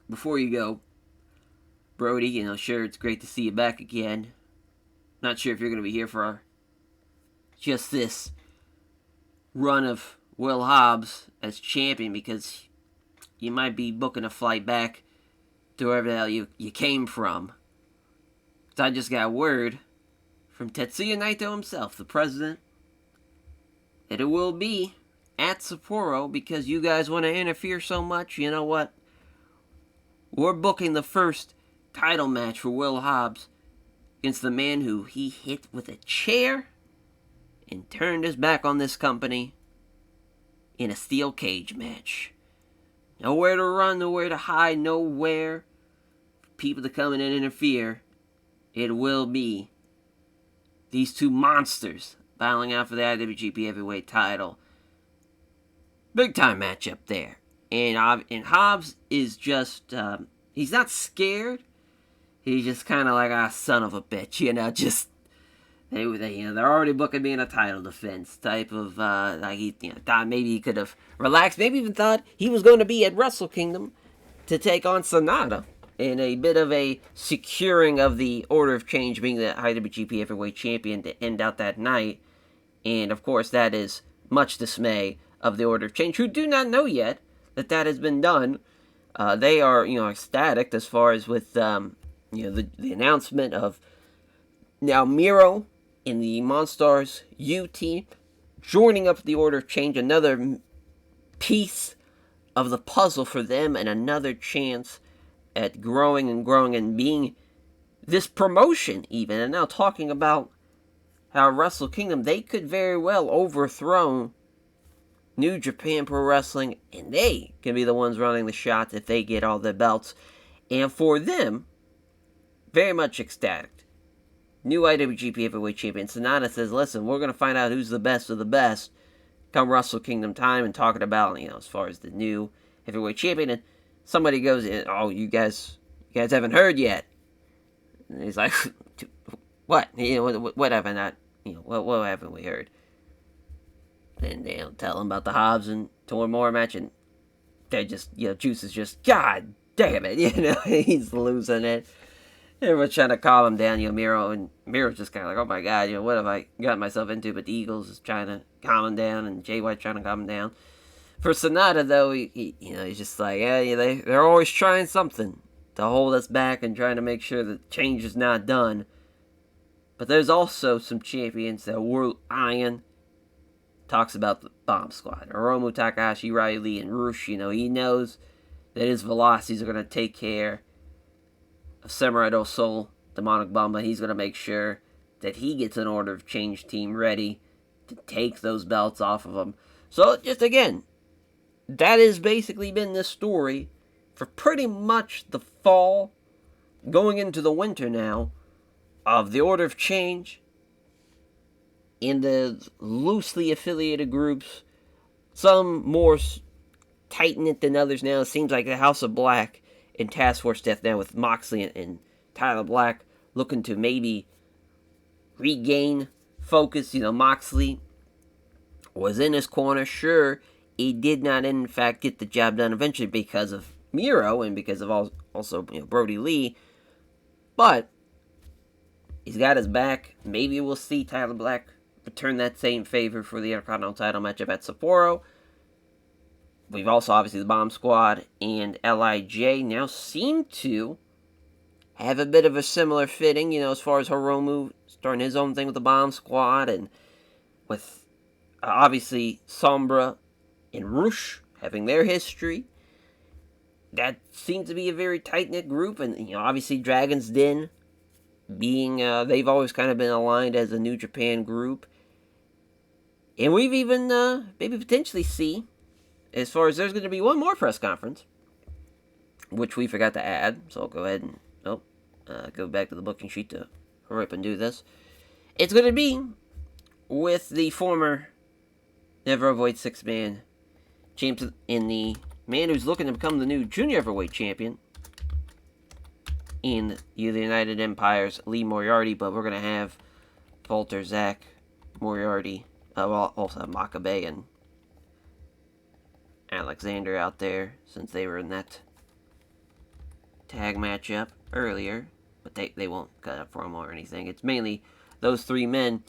Before you go, Brody, sure, it's great to see you back again. Not sure if you're going to be here for just this run of Will Hobbs as champion, because you might be booking a flight back to wherever the hell you came from. So I just got word from Tetsuya Naito himself, the president, that it will be at Sapporo because you guys want to interfere so much. You know what? We're booking the first title match for Will Hobbs against the man who he hit with a chair and turned his back on this company in a steel cage match. Nowhere to run, nowhere to hide, nowhere for people to come in and interfere. It will be these two monsters battling out for the IWGP Heavyweight title. Big time matchup there. And Hobbs is just, he's not scared. He's just kind of like, son of a bitch, just, they're already booking me in a title defense type of, thought maybe he could have relaxed, maybe even thought he was going to be at Wrestle Kingdom to take on Sonata in a bit of a securing of the Order of Change being the IWGP Heavyweight Champion to end out that night. And, of course, that is much dismay of the Order of Change, who do not know yet that has been done. They are, ecstatic as far as with, the announcement of now Miro in the Monstars U team joining up the Order of Change, another piece of the puzzle for them and another chance at growing and being this promotion even. And now talking about how Wrestle Kingdom, they could very well overthrow New Japan Pro Wrestling, and they can be the ones running the shots if they get all the belts. And for them, very much ecstatic. New IWGP Heavyweight Champion Sonata says, listen, we're going to find out who's the best of the best come Wrestle Kingdom time, and talking about, as far as the new Heavyweight Champion. And somebody goes, oh, you guys haven't heard yet. And he's like, what? What haven't I, what haven't we heard? And they'll tell him about the Hobbs and Tormore match, and they just, Juice is just, God damn it, he's losing it. Everyone's trying to calm him down, Miro, and Miro's just kind of like, oh my God, what have I got myself into? But the Eagles is trying to calm him down, and Jay White trying to calm him down. For Sonata, though, he's just like, they're always trying something to hold us back and trying to make sure that change is not done. But there's also some champions that we're eyeing. Talks about the Bomb Squad, Hiromu Takahashi, Riley, and Rush. He knows that his velocities are going to take care of Samurai del Sol, Demonic Bomb, but he's going to make sure that he gets an Order of Change team ready to take those belts off of him. So, just again, that has basically been the story for pretty much the fall, going into the winter now, of the Order of Change, in the loosely affiliated groups, some more tighten it than others now. It seems like the House of Black and Task Force Death now with Moxley and Tyler Black looking to maybe regain focus. Moxley was in his corner. Sure, he did not, in fact, get the job done eventually because of Miro and because of also Brody Lee. But he's got his back. Maybe we'll see Tyler Black return that same favor for the Intercontinental title matchup at Sapporo. We've also, obviously, the Bomb Squad and LIJ now seem to have a bit of a similar fitting, as far as Hiromu starting his own thing with the Bomb Squad, and with, obviously, Sombra and Rush having their history. That seems to be a very tight-knit group, and, obviously, Dragon's Den being, they've always kind of been aligned as a New Japan group. And we've even, maybe potentially see, as far as there's going to be one more press conference, which we forgot to add, so I'll go ahead and, go back to the booking sheet to hurry up and do this. It's going to be with the former Never Avoid 6-man champion and the man who's looking to become the new Junior Heavyweight champion in the United Empire's Lee Moriarty, but we're going to have Walter, Zach, Moriarty, we'll also have Makabe and Alexander out there, since they were in that tag matchup earlier, but they won't cut a promo or anything. It's mainly those three men.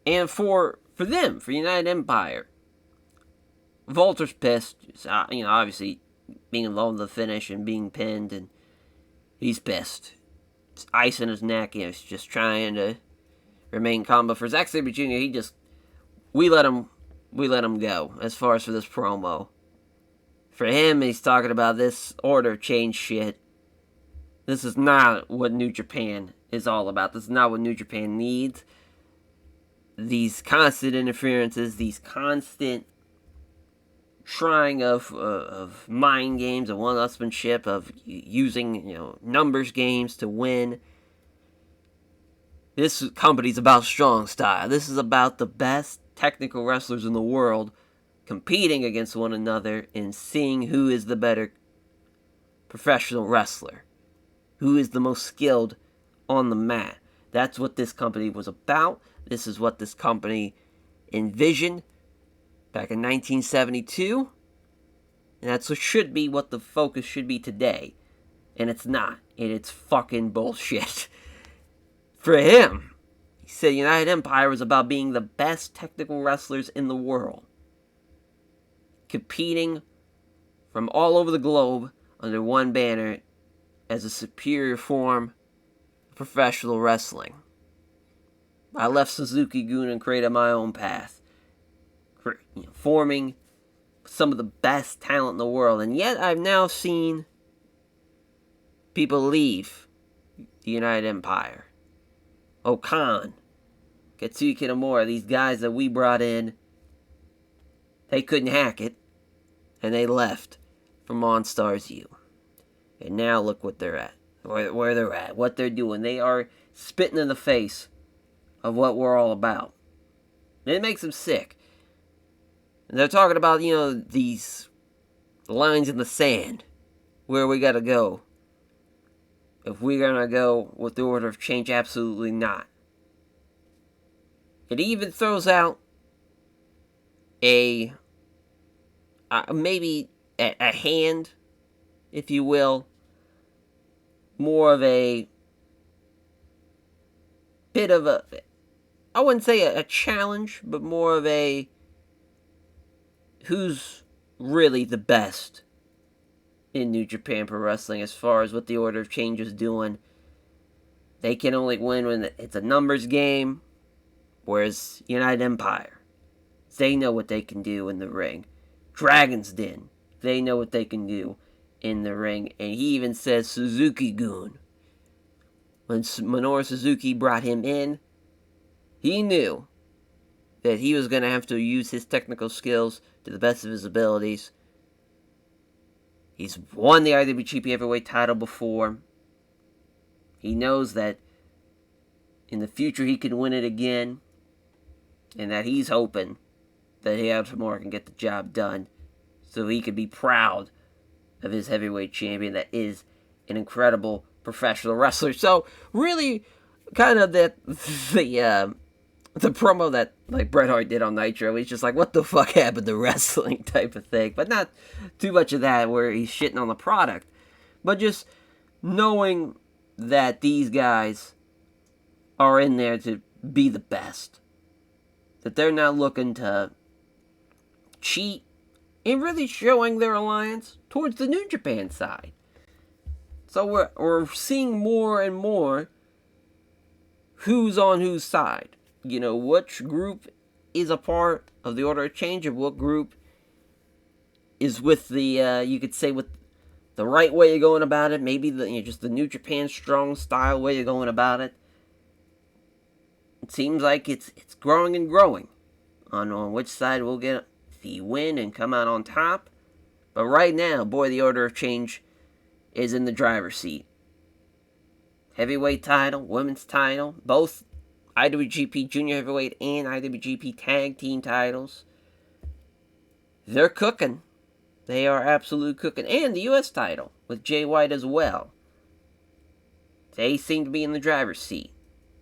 And for them, for United Empire, Walter's pissed. Obviously being involved in the finish and being pinned, and he's pissed. It's ice in his neck. He's just trying to remain calm. But for Zack Sabre Jr., we let him go as far as for this promo. For him, he's talking about this order change shit. This is not what New Japan is all about. This is not what New Japan needs. These constant interferences, these constant trying of mind games, of one-upsmanship, of using numbers games to win. This company's about strong style. This is about the best technical wrestlers in the world competing against one another and seeing who is the better professional wrestler, who is the most skilled on the mat. That's what this company was about. This is what this company envisioned back in 1972. And that's what the focus should be today. And it's not. And it's fucking bullshit. For him, he said United Empire was about being the best technical wrestlers in the world, competing from all over the globe under one banner as a superior form of professional wrestling. I left Suzuki-gun and created my own path, forming some of the best talent in the world. And yet I've now seen people leave the United Empire. Okan, Katsuki Kitamura, these guys that we brought in, they couldn't hack it, and they left for Monstars U. And now look what they're at, where they're at, what they're doing. They are spitting in the face of what we're all about. And it makes them sick. And they're talking about, these lines in the sand, where we gotta go. If we're gonna go with the order of change, absolutely not. It even throws out maybe a hand, if you will, more of a bit of a, I wouldn't say a challenge, but more of a who's really the best in New Japan Pro Wrestling as far as what the Order of Change is doing. They can only win when it's a numbers game, whereas United Empire, they know what they can do in the ring. Dragon's Den, they know what they can do in the ring. And he even says Suzuki-gun. When Minoru Suzuki brought him in, he knew that he was going to have to use his technical skills to the best of his abilities. He's won the IWGP Heavyweight title before. He knows that in the future he can win it again. And that he's hoping that Hiyato Tamura can get the job done. so he could be proud of his heavyweight champion that is an incredible professional wrestler. So really, kind of the promo that like Bret Hart did on Nitro, he's just like, what the fuck happened to wrestling type of thing. But not too much of that where he's shitting on the product. But just knowing that these guys are in there to be the best. That they're not looking to cheat, and really showing their alliance towards the New Japan side. So we're seeing more and more who's on whose side. You know, which group is a part of the Order of Change, and what group is with the, you could say, with the right way of going about it. Maybe just the New Japan strong style way of going about it. It seems like it's growing and growing on which side will get the win and come out on top. But right now, boy, the Order of Change is in the driver's seat. Heavyweight title, women's title, both IWGP Junior Heavyweight and IWGP Tag Team titles. They're cooking. They are absolute cooking. And the U.S. title with Jay White as well. They seem to be in the driver's seat.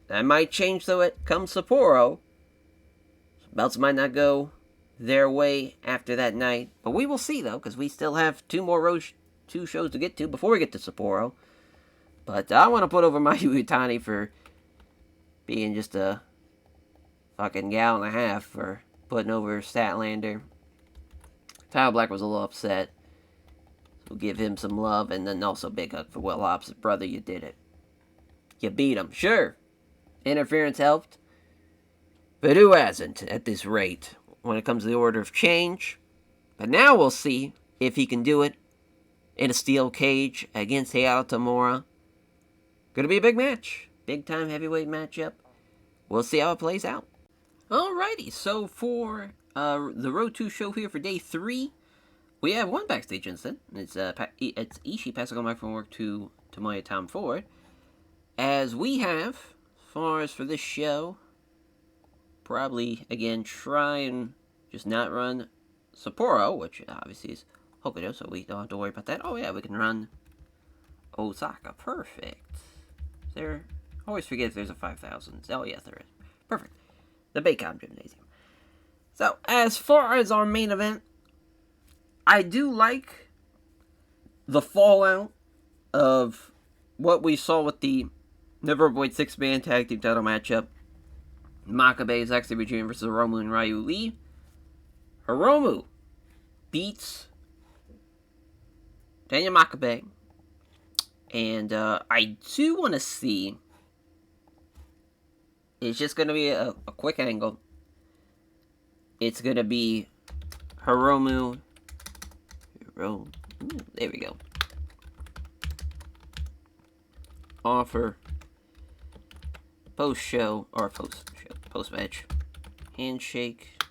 That might change though it comes Sapporo. Belts might not go their way after that night. But we will see though, because we still have two shows to get to before we get to Sapporo. But I want to put over Mayu Iwatani for being just a fucking gal and a half for putting over Statlander. Tyler Black was a little upset. So we'll give him some love. And then also big hug for Will Hobbs. Brother, you did it. You beat him. Sure. Interference helped. But who hasn't at this rate when it comes to the Order of Change? But now we'll see if he can do it in a steel cage against Hayato Tamura. Gonna be a big match. Big time heavyweight matchup. We'll see how it plays out. Alrighty, so for the Road 2 show here for day 3, we have one backstage incident. It's Ishii passing on back from work to Tomoya Tom Ford. As we have, as far as for this show, probably, again, try and just not run Sapporo, which obviously is Hokkaido, so we don't have to worry about that. Oh yeah, we can run Osaka. Perfect. There, always forget if there's a 5,000. Oh yes, there is. Perfect. The Baycom Gymnasium. So, as far as our main event, I do like the fallout of what we saw with the Never Avoid 6-man tag team title matchup. Makabe, Zack Sabre Jr. versus Hiromu and Ryu Lee. Hiromu beats Daniel Makabe. And I do want to see, it's just going to be a quick angle. It's going to be Hiromu. Ooh, there we go. Offer post-show, or post-match handshake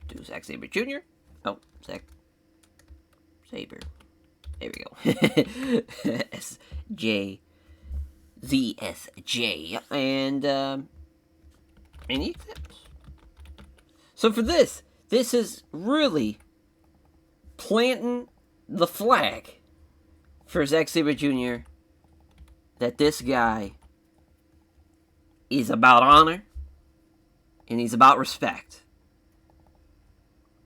to Zack Sabre Jr. Oh, Zack Sabre. There we go. ZSJ. And he accepts. So for this is really planting the flag for Zack Sabre Jr. that this guy is about honor and he's about respect.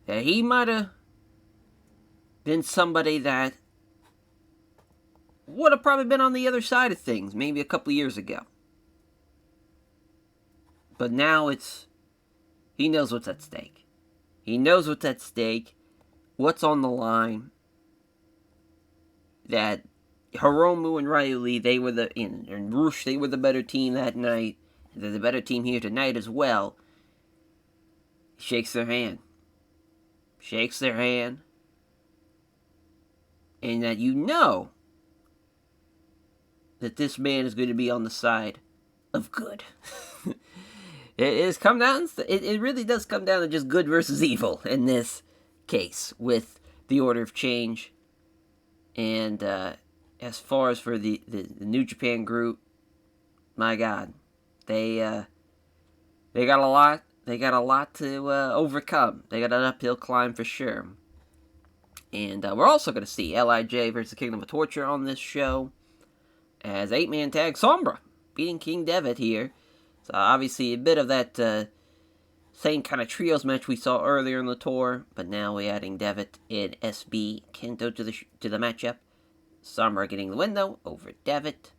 That he might have been somebody that would have probably been on the other side of things maybe a couple years ago. But now he knows what's at stake. He knows what's at stake, what's on the line. That Hiromu and Ryu Lee, they were and Roosh, they were the better team that night. They're the better team here tonight as well. Shakes their hand. Shakes their hand. And that you know that this man is going to be on the side of good. It really does come down to just good versus evil in this case with the Order of Change. And as far as for the New Japan group, my God, they got a lot they got a lot to overcome. They got an uphill climb for sure. And we're also going to see LIJ versus Kingdom of Torture on this show as 8-man tag Sombra beating King Devitt here. So obviously a bit of that same kind of trios match we saw earlier in the tour, but now we're adding Devitt and SB Kento to the matchup. Sombra getting the win though over Devitt.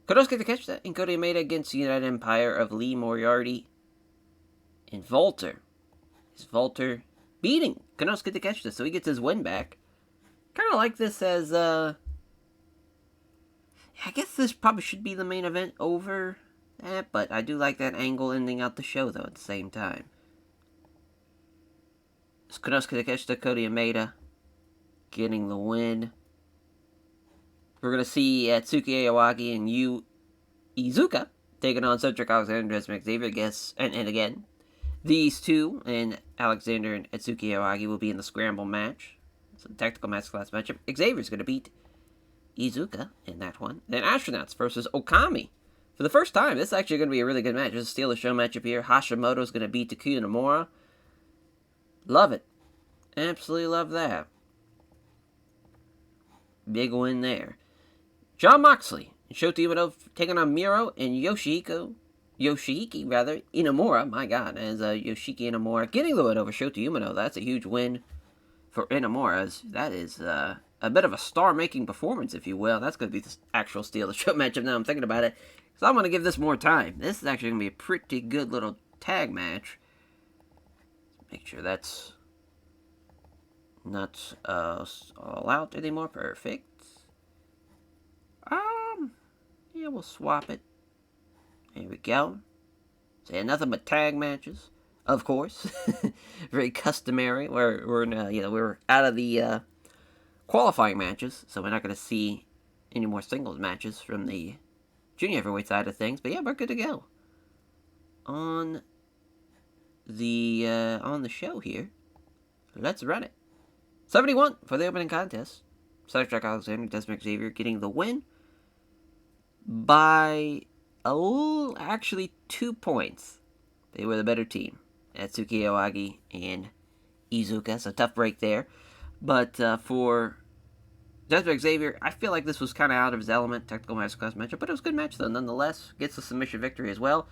Konosuke Takeshita and Kota Yamada against the United Empire of Lee Moriarty and Volter. Is Volter beating Konosuke Takeshita, so he gets his win back. Kind of like this as, I guess this probably should be the main event over that, but I do like that angle ending out the show, though, at the same time. It's Konosuke Takeshita, Kota Yamada getting the win. We're going to see Atsuki Aoyagi and Yu Iizuka taking on Cedric Alexander and Xavier, I guess, and again, these two, and Alexander and Atsuki Aoyagi will be in the scramble match. It's a tactical match class matchup. Xavier's going to beat Iizuka in that one. Then Astronauts versus Okami. For the first time, this is actually going to be a really good match. This is a steal the show matchup here. Hashimoto's going to beat Takuya Nomura. Love it. Absolutely love that. Big win there. Jon Moxley and Shota Umino taking on Miro and Yoshihiko Inamura, my god, as Yoshiki Inamura getting the win over Shota Umino. That's a huge win for Inamura, as that is a bit of a star-making performance, if you will. That's going to be the actual steal of the show matchup now I'm thinking about it. So I'm going to give this more time. This is actually going to be a pretty good little tag match. Make sure that's not all out anymore. Perfect. Yeah, we'll swap it. There we go. Say nothing but tag matches, of course. Very customary. We're out of the qualifying matches, so we're not going to see any more singles matches from the junior heavyweight side of things. But yeah, we're good to go on the show here. Let's run it. 71 for the opening contest. Cedric Alexander, Desmond Xavier getting the win by actually 2 points. They were the better team. Atsuki Aoyagi and Iizuka, so tough break there. But for Desmond Xavier, I feel like this was kind of out of his element, technical masterclass matchup, but it was a good match though, nonetheless. Gets the submission victory as well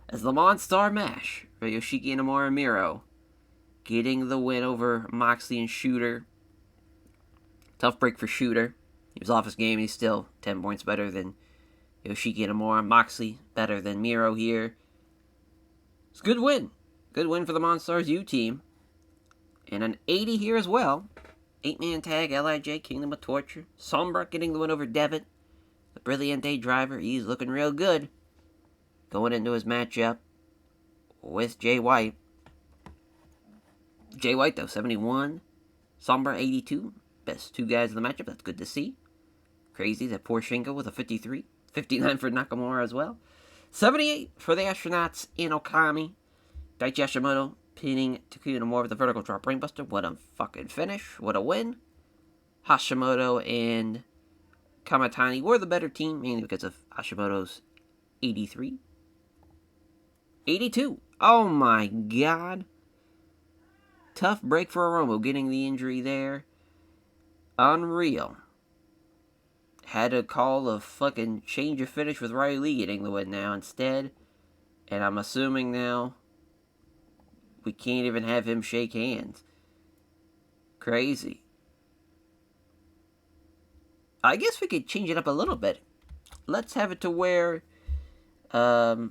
as the Monstar Mash for Yoshiki Inamura and Miro, getting the win over Moxley and Shooter. Tough break for Shooter. He was off his game. He's still 10 points better than Yoshiki Inamura. Moxley better than Miro here. It's a good win. Good win for the Monstars U team. And an 80 here as well. 8-man tag, LIJ, Kingdom of Torture. Sombra getting the win over Devitt. The Brilliante driver, he's looking real good. Going into his matchup with Jay White. Jay White, though, 71. Sombra, 82. Best two guys in the matchup. That's good to see. Crazy that poor Shingo with a 53. 59 for Nakamura as well. 78 for the Astronauts in Okami. Daichi Hashimoto pinning Takuya Nomura with the vertical drop brainbuster. What a fucking finish. What a win. Hashimoto and Kamatani were the better team, mainly because of Hashimoto's 83. 82. Oh my god. Tough break for Aromo, getting the injury there. Unreal. Had a call of fucking change of finish with Riley Lee getting the win now instead. And I'm assuming now we can't even have him shake hands. Crazy. I guess we could change it up a little bit. Let's have it to where, as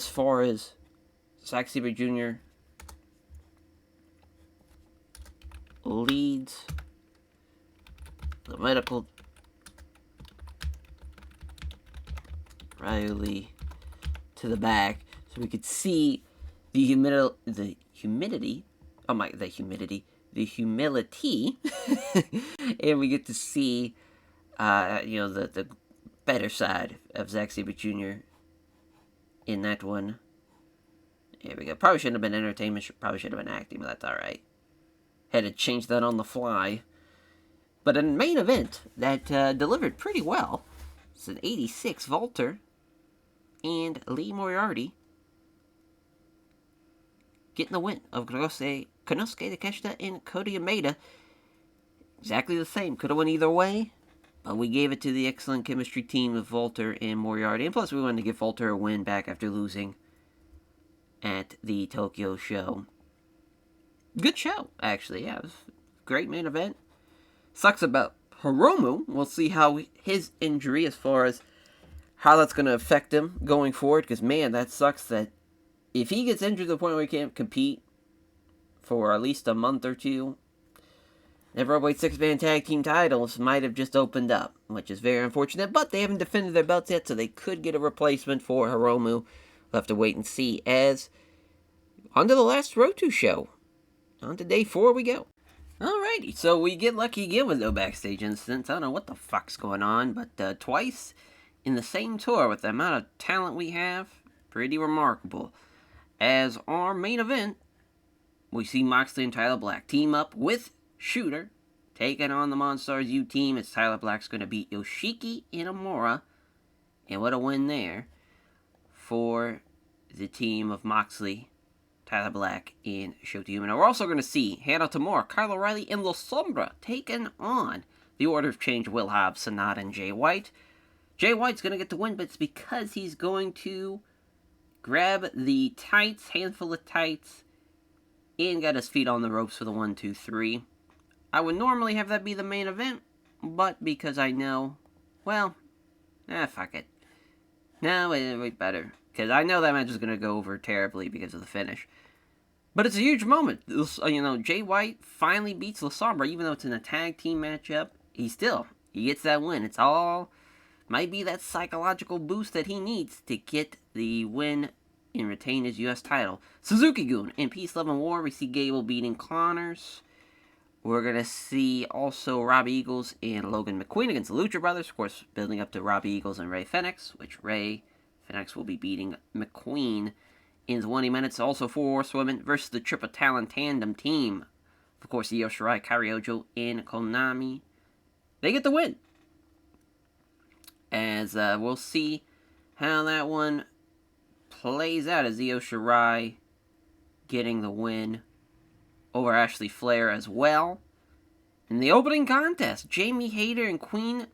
far as Zack Sabre Jr. leads the medical Riley to the back, so we could see the humility, and we get to see, the better side of Zack Sabre Jr. in that one. Here we go. Probably shouldn't have been entertainment. Probably should have been acting, but that's all right. Had to change that on the fly. But a main event that delivered pretty well. It's an 86 Volter and Lee Moriarty getting the win of Konosuke Takeshita and Kota Yamada. Exactly the same. Could have went either way, but we gave it to the excellent chemistry team of Walter and Moriarty. And plus, we wanted to give Walter a win back after losing at the Tokyo show. Good show, actually. Yeah, it was a great main event. Sucks about Hiromu. We'll see how his injury, as far as how that's going to affect him going forward. Because, man, that sucks that if he gets injured to the point where he can't compete for at least a month or two, the Neverweight 6-man tag team titles might have just opened up, which is very unfortunate. But they haven't defended their belts yet, so they could get a replacement for Hiromu. We'll have to wait and see. As on to the last Road to show. On to day 4 we go. Alrighty, so we get lucky again with no backstage incidents. I don't know what the fuck's going on, but twice in the same tour with the amount of talent we have, pretty remarkable. As our main event, we see Moxley and Tyler Black team up with Shooter, taking on the Monstars U team, as Tyler Black's going to beat Yoshiki Inamura. And what a win there for the team of Moxley, Tyler Black, and Shota Umino. We're also going to see Hannah Tamura, Kyle O'Reilly, and La Sombra taking on the Order of Change, Will Hobbs, Sonata, and Jay White. Jay White's going to get the win, but it's because he's going to grab the tights, handful of tights, and got his feet on the ropes for the 1, 2, 3. I would normally have that be the main event, but because I know, well, fuck it. No, wait, better. Because I know that match is going to go over terribly because of the finish. But it's a huge moment. Jay White finally beats La Sombra, even though it's in a tag team matchup. He gets that win. It's all, might be that psychological boost that he needs to get the win and retain his U.S. title. Suzuki-gun in Peace, Love, and War. We see Gable beating Connors. We're going to see also Robbie Eagles and Logan McQueen against the Lucha Brothers. Of course, building up to Robbie Eagles and Ray Fenix, which Ray Fenix will be beating McQueen in 20 minutes. Also, 4 Horsewomen versus the Triple Talent Tandem team. Of course, Io Shirai, Kariojo, and Konami. They get the win. As we'll see how that one plays out, as Io Shirai getting the win over Ashley Flair as well. In the opening contest, Jamie Hayter and Queen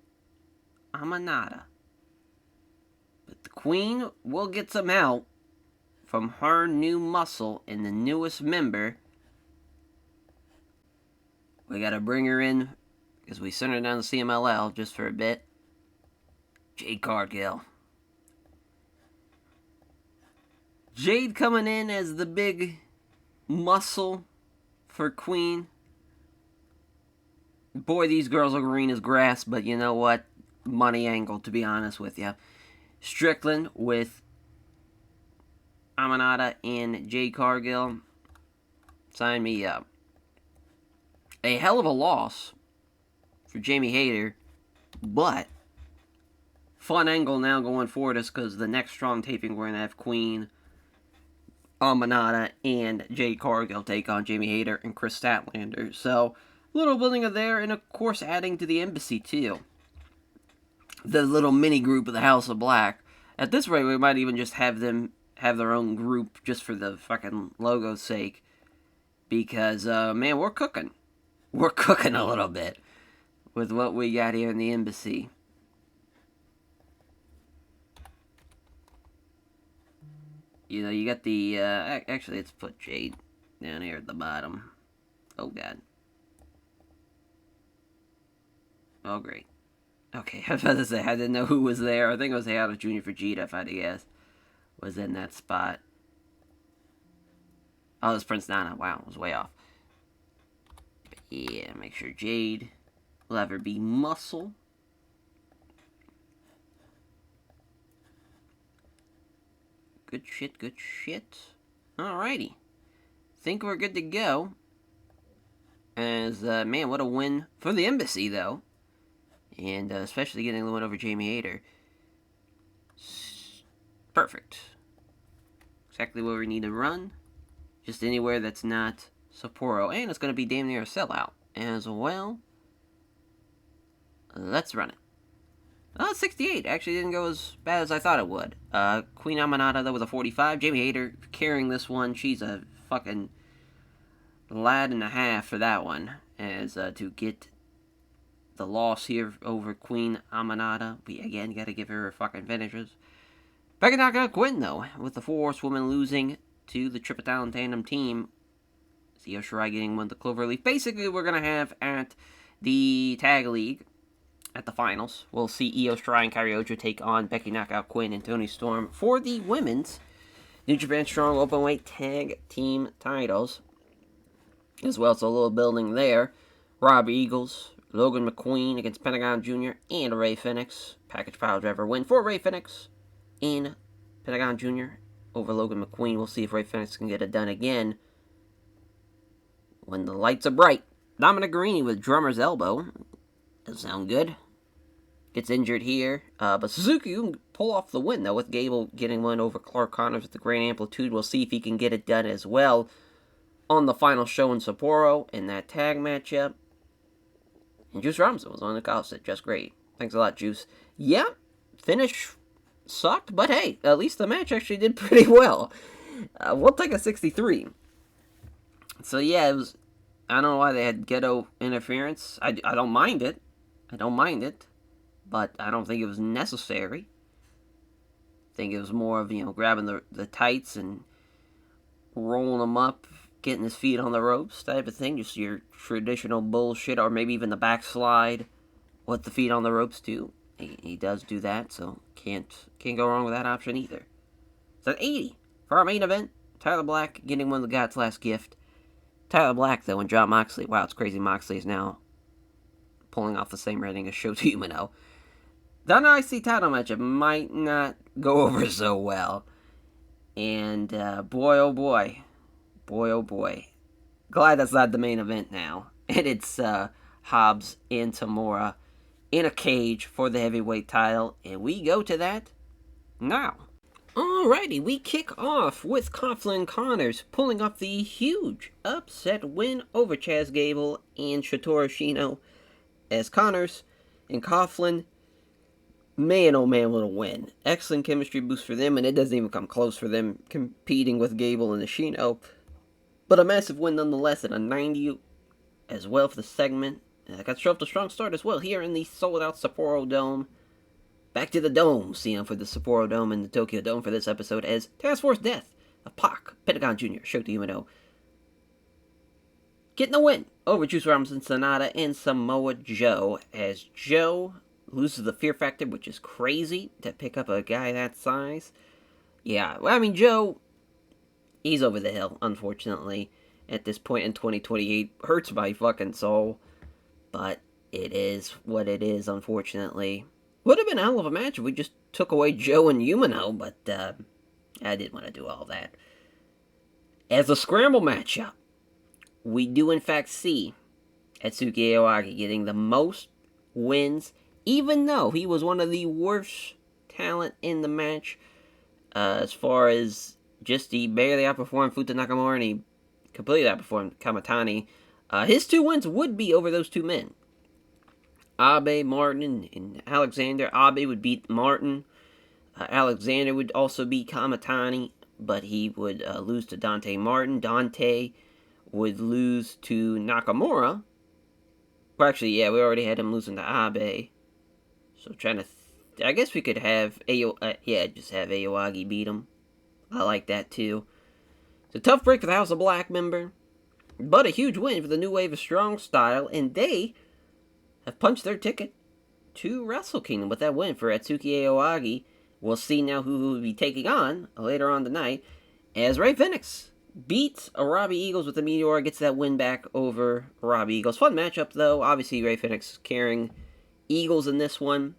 Amanada. But the Queen will get some help from her new muscle and the newest member. We gotta bring her in because we sent her down to CMLL just for a bit. Jade Cargill. Jade coming in as the big muscle for Queen. Boy, these girls are green as grass, but you know what? Money angle, to be honest with you. Strickland with Amanada and Jade Cargill. Sign me up. A hell of a loss for Jamie Hayter, but fun angle now going forward is because the next strong taping we're going to have Queen Amanada and Jade Cargill take on Jamie Hayter and Chris Statlander. So, a little building of there, and of course adding to the Embassy too. The little mini group of the House of Black. At this rate, we might even just have them have their own group just for the fucking logo's sake. Because, man, we're cooking. We're cooking a little bit with what we got here in the Embassy. You know, you got the, actually, let's put Jade down here at the bottom. Oh, God. Oh, great. Okay, I was about to say, I didn't know who was there. I think it was Hayato Jr. Fujita, if I had to guess, was in that spot. Oh, it was Prince Nana. Wow, I was way off. But yeah, make sure Jade will have her be muscle. Good shit, good shit. Alrighty. Think we're good to go. As, man, what a win for the Embassy, though. And especially getting the win over Jamie Hayter. Perfect. Exactly where we need to run. Just anywhere that's not Sapporo. And it's going to be damn near a sellout as well. Let's run it. Oh, 68. Actually didn't go as bad as I thought it would. Queen Amanada, though, with a 45. Jamie Hayter carrying this one. She's a fucking lad and a half for that one, as to get the loss here over Queen Amanada. We again got to give her fucking finishes. Becky knocking out Quinn, though, with the 4 Horsewomen losing to the Triple Talent Tandem team. Io Shirai getting one of the Cloverleaf. Basically, we're going to have at the Tag League, at the finals, we'll see Io Shirai and Kairi Ojo take on Becky Knockout Quinn and Toni Storm for the women's New Japan Strong Openweight Tag Team titles. As well as a little building there. Robbie Eagles, Logan McQueen against Pentagon Jr. and Ray Phoenix. Package pile driver win for Ray Phoenix in Pentagon Jr. over Logan McQueen. We'll see if Ray Phoenix can get it done again when the lights are bright. Dominic Garrini with drummer's elbow. Doesn't sound good. Gets injured here. But Suzuki can pull off the win, though, with Gable getting one over Clark Connors with the great amplitude. We'll see if he can get it done as well on the final show in Sapporo in that tag matchup. And Juice Robinson was on the call set. Just great. Thanks a lot, Juice. Yeah, finish sucked, but hey, at least the match actually did pretty well. We'll take a 63. So yeah, it was. I don't know why they had ghetto interference. I don't mind it. But I don't think it was necessary. I think it was more of, grabbing the tights and rolling them up, getting his feet on the ropes type of thing. Just your traditional bullshit, or maybe even the backslide with the feet on the ropes too. He does do that, so can't go wrong with that option either. So 80 for our main event. Tyler Black getting one of the God's last gift. Tyler Black, though, and Jon Moxley. Wow, it's crazy. Moxley is now pulling off the same rating as Shota Umino. The IC title matchup might not go over so well. And boy, oh boy. Glad that's not the main event now. And it's Hobbs and Tamura in a cage for the heavyweight title. And we go to that now. Alrighty, we kick off with Coughlin Connors pulling off the huge upset win over Chaz Gable and Shotaro Ashino, as Connors and Coughlin, man oh man, what a win. Excellent chemistry boost for them, and it doesn't even come close for them competing with Gable and Ashino. But a massive win nonetheless, at a 90 as well for the segment. Got off to a strong start as well here in the sold-out Sapporo Dome. Back to the Dome, seeing for the Sapporo Dome and the Tokyo Dome for this episode, as Task Force Death of Pac, Pentagon Jr., Shota Umino, getting the win over Juice Robinson, Sonata, and Samoa Joe, as Joe loses the Fear Factor, which is crazy to pick up a guy that size. Yeah, well, I mean, Joe, he's over the hill, unfortunately, at this point in 2028. Hurts my fucking soul, but it is what it is, unfortunately. Would have been a hell of a match if we just took away Joe and Umino, but I didn't want to do all that. As a scramble matchup, we do in fact see Atsuki Aoyagi getting the most wins, even though he was one of the worst talent in the match, as far as just he barely outperformed Futa Nakamura and he completely outperformed Kamatani. His 2 wins would be over those 2 men. Abe, Martin, and Alexander. Abe would beat Martin. Alexander would also beat Kamatani, but he would lose to Dante Martin. Dante would lose to Nakamura. Well, actually, yeah, we already had him losing to Abe. So trying to... I guess we could have... just have Aoyagi beat him. I like that, too. It's a tough break for the House of Black member, but a huge win for the new wave of Strong Style, and they have punched their ticket to Wrestle Kingdom with that win for Atsuki Aoyagi. We'll see now who will be taking on later on tonight, as Ray Phoenix beats Robbie Eagles with the Meteor, gets that win back over Robbie Eagles. Fun matchup, though. Obviously, Ray Phoenix carrying Eagles in this one,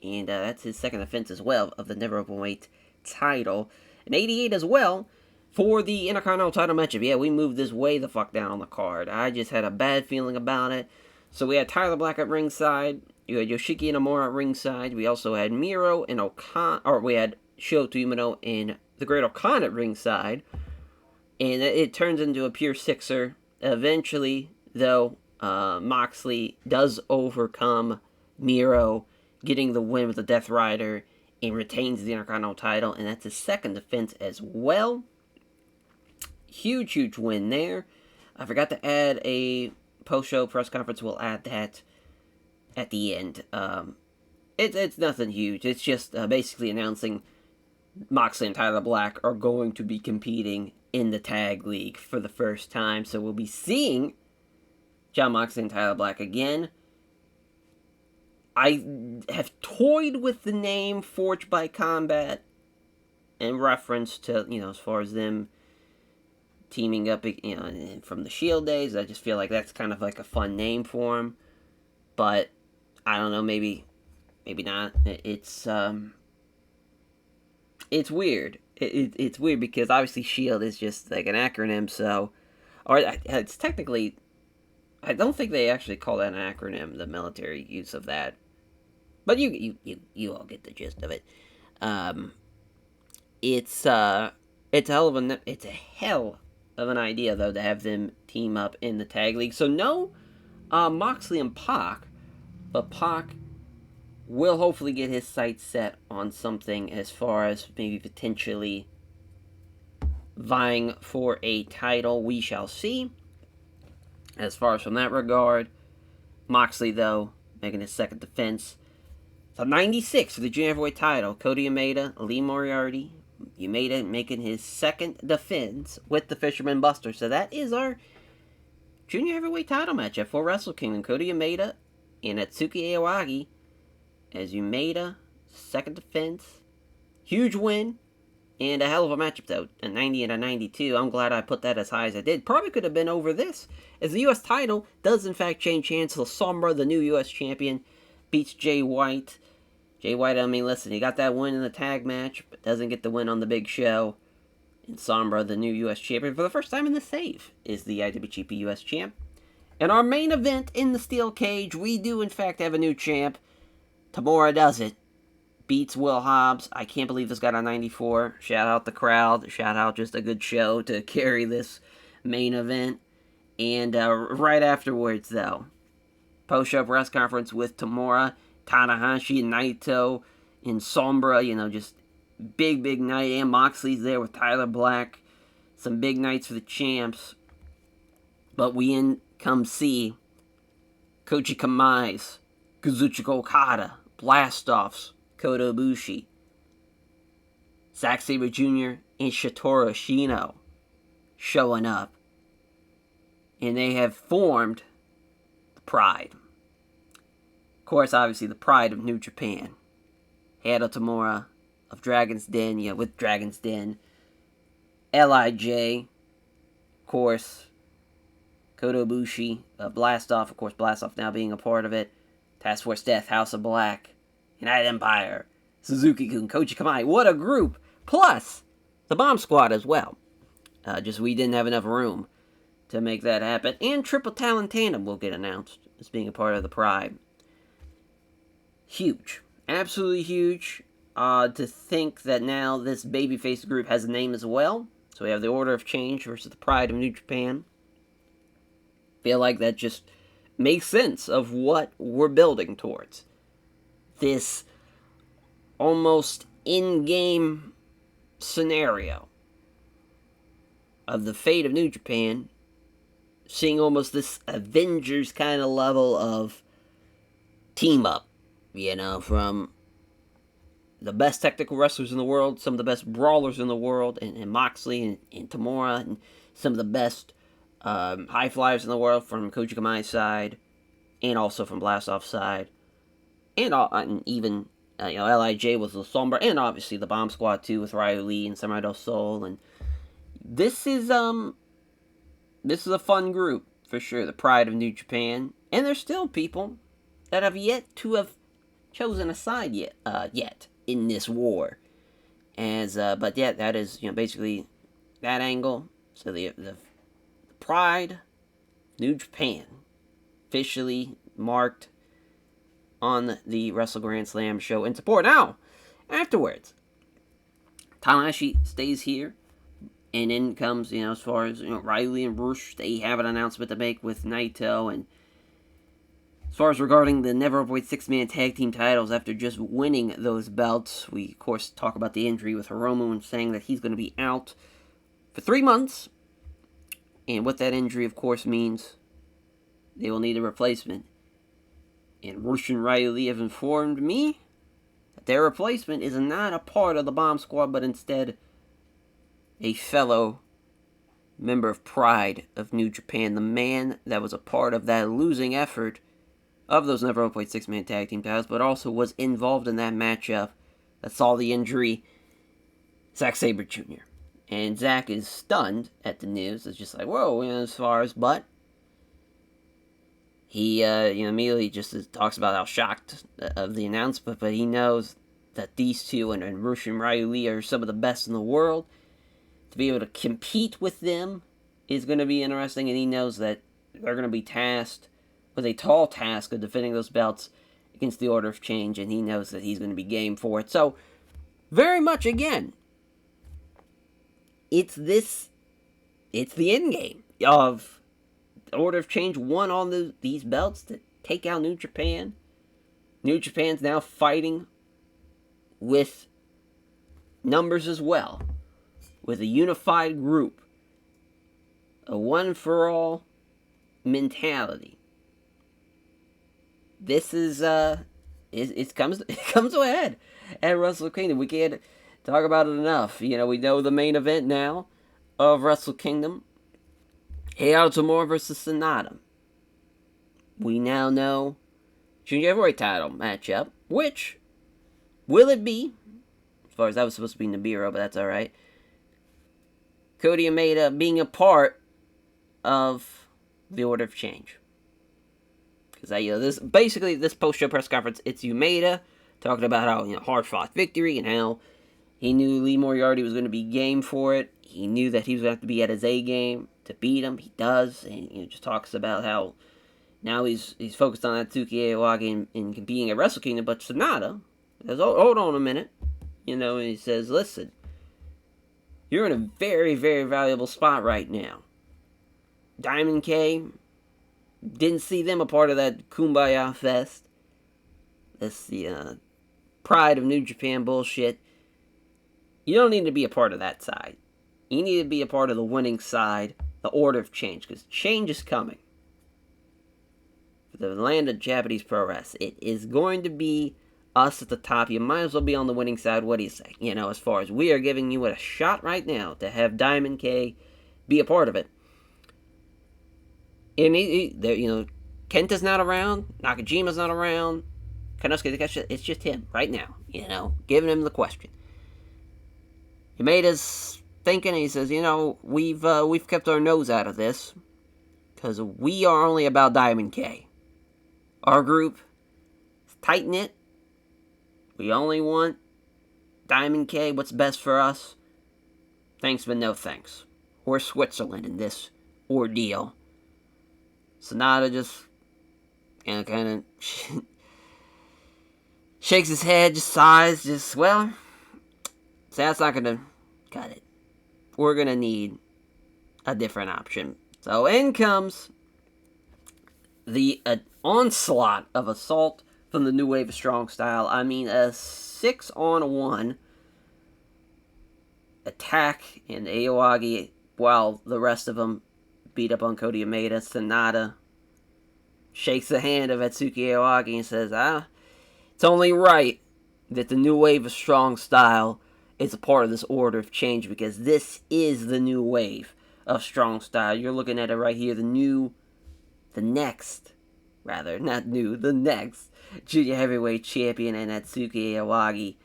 and that's his second offense as well of the Never Openweight title. And 88 as well for the Intercontinental title matchup. Yeah, we moved this way the fuck down on the card. I just had a bad feeling about it. So we had Tyler Black at ringside. You had Yoshiki Inamura at ringside. We also had Miro and we had Shota Umino and the Great Okan at ringside. And it turns into a pure sixer. Eventually, though, Moxley does overcome Miro, getting the win with the Death Rider, and retains the Intercontinental title. And that's his second defense as well. huge win there. I forgot to add a post-show press conference. We'll add that at the end. It's nothing huge. It's just basically announcing Moxley and Tyler Black are going to be competing in the tag league for the first time. So we'll be seeing Jon Moxley and Tyler Black again. I have toyed with the name Forged by Combat in reference to, as far as them teaming up, from the Shield days. I just feel like that's kind of like a fun name for them. But I don't know, maybe not. It's weird. It's weird because obviously Shield is just like an acronym, so, or it's technically, I don't think they actually call that an acronym, the military use of that. But you all get the gist of it. It's a hell of an idea though to have them team up in the tag league. So no, Moxley and Pac, but Pac will hopefully get his sights set on something as far as maybe potentially vying for a title. We shall see. As far as from that regard, Moxley though making his second defense. So 96 for the junior heavyweight title. Kota Umeda, Lee Moriarty. Umeda making his second defense with the Fisherman Buster. So that is our junior heavyweight title matchup for Wrestle Kingdom. Kota Umeda and Atsuki Aoyagi as Umeda, second defense. Huge win. And a hell of a matchup though. A 90 and a 92. I'm glad I put that as high as I did. Probably could have been over this, as the U.S. title does in fact change hands. So Sombra, the new U.S. champion, beats Jay White. Jay White, I mean, listen, he got that win in the tag match, but doesn't get the win on the big show. And Sombra, the new U.S. champion, for the first time in the save, is the IWGP U.S. champ. And our main event in the steel cage, we do in fact have a new champ. Tamura does it. Beats Will Hobbs. I can't believe this got a 94. Shout out the crowd. Shout out just a good show to carry this main event. And right afterwards, though, post-show press conference with Tamura, Tanahashi, Naito, and Sombra. Just big night. And Moxley's there with Tyler Black. Some big nights for the champs. But we come see Koji Kamai's, Kazuchika Okada, Blastoffs, Kota Ibushi, Zack Sabre Jr., and Satoru Ashino showing up. And they have formed the Pride. Of course, obviously, the Pride of New Japan. Hado Tamura of Dragon's Den, with Dragon's Den. LIJ, of course. Kota Ibushi, Blastoff, of course, Blastoff now being a part of it. Task Force Death, House of Black, United Empire, Suzuki-gun, Koji Kamai. What a group! Plus, the Bomb Squad as well. Just we didn't have enough room to make that happen. And Triple Talent Tandem will get announced as being a part of the Pride. Huge. Absolutely huge. To think that now this babyface group has a name as well. So we have the Order of Change versus the Pride of New Japan. Feel like that just makes sense of what we're building towards. This almost in-game scenario of the fate of New Japan, seeing almost this Avengers kind of level of team-up, from the best technical wrestlers in the world, some of the best brawlers in the world, and Moxley and Tamura, and some of the best high flyers in the world from Koji Kamai's side, and also from Blastoff's side, and even LIJ with the Sombra, and obviously the Bomb Squad too with Ryu Lee and Samurai Del Sol, and this is a fun group for sure. The Pride of New Japan, and there's still people that have yet to have chosen a side yet in this war, but yeah, that is basically that angle. So the Pride, New Japan, officially marked on the Wrestle Grand Slam show in support. Now, afterwards, Tanahashi stays here, and in comes, as far as, Riley and Rush, they have an announcement to make with Naito, and as far as regarding the Never Avoid 6-man tag team titles, after just winning those belts, we, of course, talk about the injury with Hiromu and saying that he's going to be out for 3 months. And what that injury, of course, means they will need a replacement. And Rush and Riley have informed me that their replacement is not a part of the Bomb Squad, but instead a fellow member of Pride of New Japan, the man that was a part of that losing effort of those never played 6-man tag team titles, but also was involved in that matchup that saw the injury, Zack Sabre Jr. And Zack is stunned at the news. It's just like, whoa, as far as, but he, immediately just talks about how shocked of the announcement, but he knows that these two and Rush and Riley are some of the best in the world. To be able to compete with them is going to be interesting, and he knows that they're going to be tasked with a tall task of defending those belts against the Order of Change, and he knows that he's going to be game for it. So, very much, again, it's the end game of the Order of Change won all these belts to take out New Japan. New Japan's now fighting with numbers as well, with a unified group, a one-for-all mentality. This is, it comes to a head at Wrestle Kingdom. We can't talk about it enough. We know the main event now of Wrestle Kingdom. Hayato Tamura versus Sonata. We now know Junior Heavyweight title matchup, which will it be? As far as that was supposed to be Nibiru, but that's alright. Kota Umeda being a part of the Order of Change. Because this post-show press conference, it's Umeda talking about how hard-fought victory and how he knew Lee Moriarty was going to be game for it. He knew that he was going to have to be at his A game to beat him. He does, and just talks about how now he's focused on Atsuki Aoyagi and competing at Wrestle Kingdom. But Sonata says, hold on a minute, and he says, listen, you're in a very, very valuable spot right now. Diamond K, didn't see them a part of that Kumbaya Fest. That's the Pride of New Japan bullshit. You don't need to be a part of that side. You need to be a part of the winning side, the Order of Change, because change is coming. For the land of Japanese pro wrestling, it is going to be us at the top. You might as well be on the winning side. What do you say? As far as we are giving you a shot right now to have Diamond K be a part of it. And Kenta's not around, Nakajima's not around, Konosuke, it's just him right now, giving him the question. Umeda's thinking, and he says, we've kept our nose out of this, because we are only about Diamond K. Our group is tight-knit. We only want Diamond K, what's best for us. Thanks, but no thanks. We're Switzerland in this ordeal. Sonata just, kind of shakes his head, just sighs, so that's not going to cut it. We're going to need a different option. So in comes the onslaught of assault from the new wave of strong style. I mean, a 6-on-1 attack in Aoyagi while the rest of them beat up on Kota Umeda. Sonata shakes the hand of Atsuki Aoyagi and says, it's only right that the new wave of strong style is a part of this Order of Change, because this is the new wave of strong style. You're looking at it right here, the next Junior Heavyweight Champion, and Atsuki Aoyagi.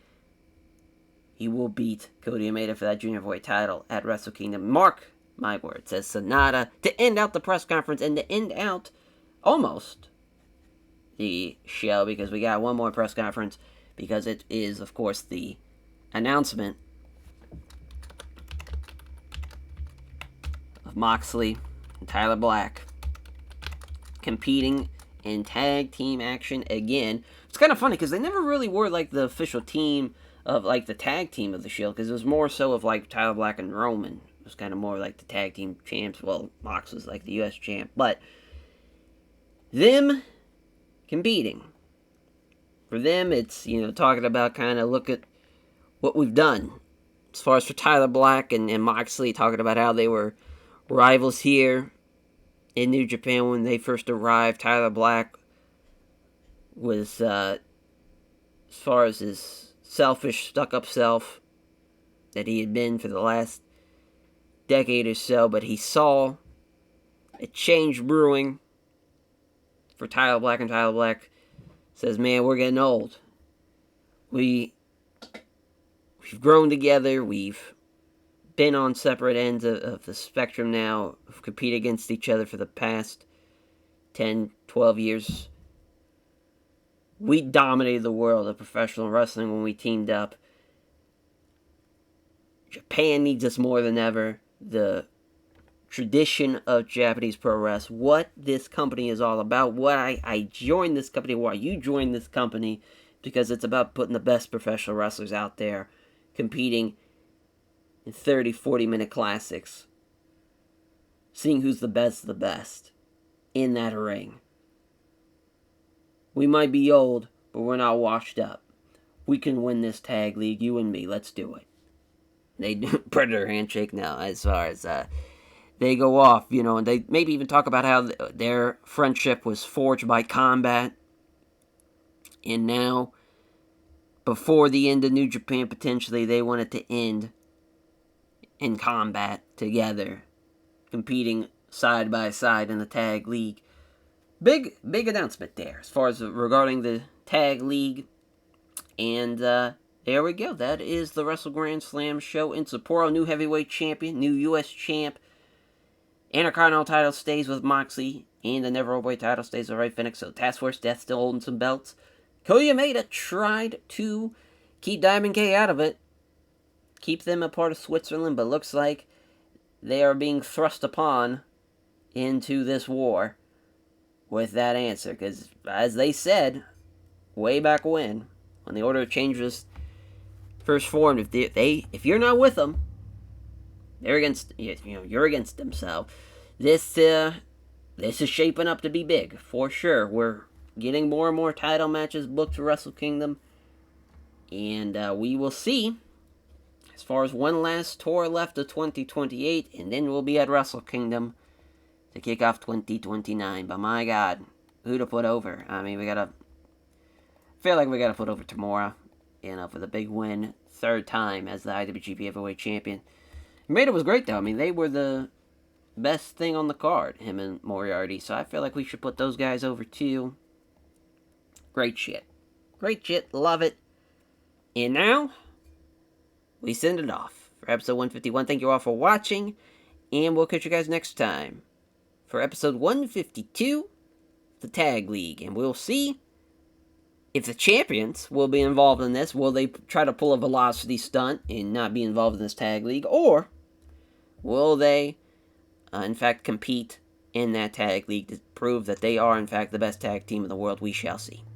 He will beat Kota Umeda for that Junior Heavyweight title at Wrestle Kingdom. Mark my words, says Sonata, to end out the press conference and to end out almost the show, because we got one more press conference, because it is, of course, the announcement of Moxley and Tyler Black competing in tag team action again. It's kind of funny, because they never really were, the official team of, the tag team of the Shield, because it was more so of, Tyler Black and Roman. It was kind of more like the tag team champs. Well, Mox was the U.S. champ. But them competing. For them, it's, talking about look at what we've done. As far as for Tyler Black and Moxley, talking about how they were rivals here in New Japan when they first arrived. Tyler Black was, as far as his selfish, stuck-up self that he had been for the last decade or so, but he saw a change brewing for Tyler Black, and Tyler Black says, man, we're getting old. We've grown together. We've been on separate ends of the spectrum now. We've competed against each other for the past 10, 12 years. We dominated the world of professional wrestling when we teamed up. Japan needs us more than ever. The tradition of Japanese pro wrestling, what this company is all about, what I joined this company, why you joined this company, because it's about putting the best professional wrestlers out there competing in 30, 40-minute classics, seeing who's the best of the best in that ring. We might be old, but we're not washed up. We can win this tag league, you and me. Let's do it. They do Predator handshake now, as far as they go off, and they maybe even talk about how their friendship was forged by combat. And now, before the end of New Japan, potentially, they want it to end in combat together, competing side by side in the tag league. Big announcement there, as far as regarding the tag league. And there we go. That is the Wrestle Grand Slam show in Sapporo. New heavyweight champion, new U.S. champ. Intercontinental title stays with Moxley, and the Never Openweight title stays with Ray Phoenix. So Task Force Death still holding some belts. Koya Maeda tried to keep Diamond K out of it, keep them a part of Switzerland, but looks like they are being thrust upon into this war with that answer. Because, as they said, way back when the Order of Change was first formed, if you're not with them, they're against, you're against them. So this is shaping up to be big for sure. We're getting more and more title matches booked for Wrestle Kingdom, and we will see. As far as one last tour left of 2028, and then we'll be at Wrestle Kingdom to kick off 2029. But my God, who to put over? I mean, I feel like we gotta put over Tamura, for the big win, third time as the IWGP Heavyweight Champion. Maeda was great though. I mean, they were the best thing on the card, him and Moriarty. So I feel like we should put those guys over too. Great shit. Love it. And now, we send it off for episode 151. Thank you all for watching, and we'll catch you guys next time for episode 152, the Tag League. And we'll see if the champions will be involved in this. Will they try to pull a velocity stunt and not be involved in this Tag League? Or will they, in fact, compete in that Tag League to prove that they are, in fact, the best tag team in the world? We shall see.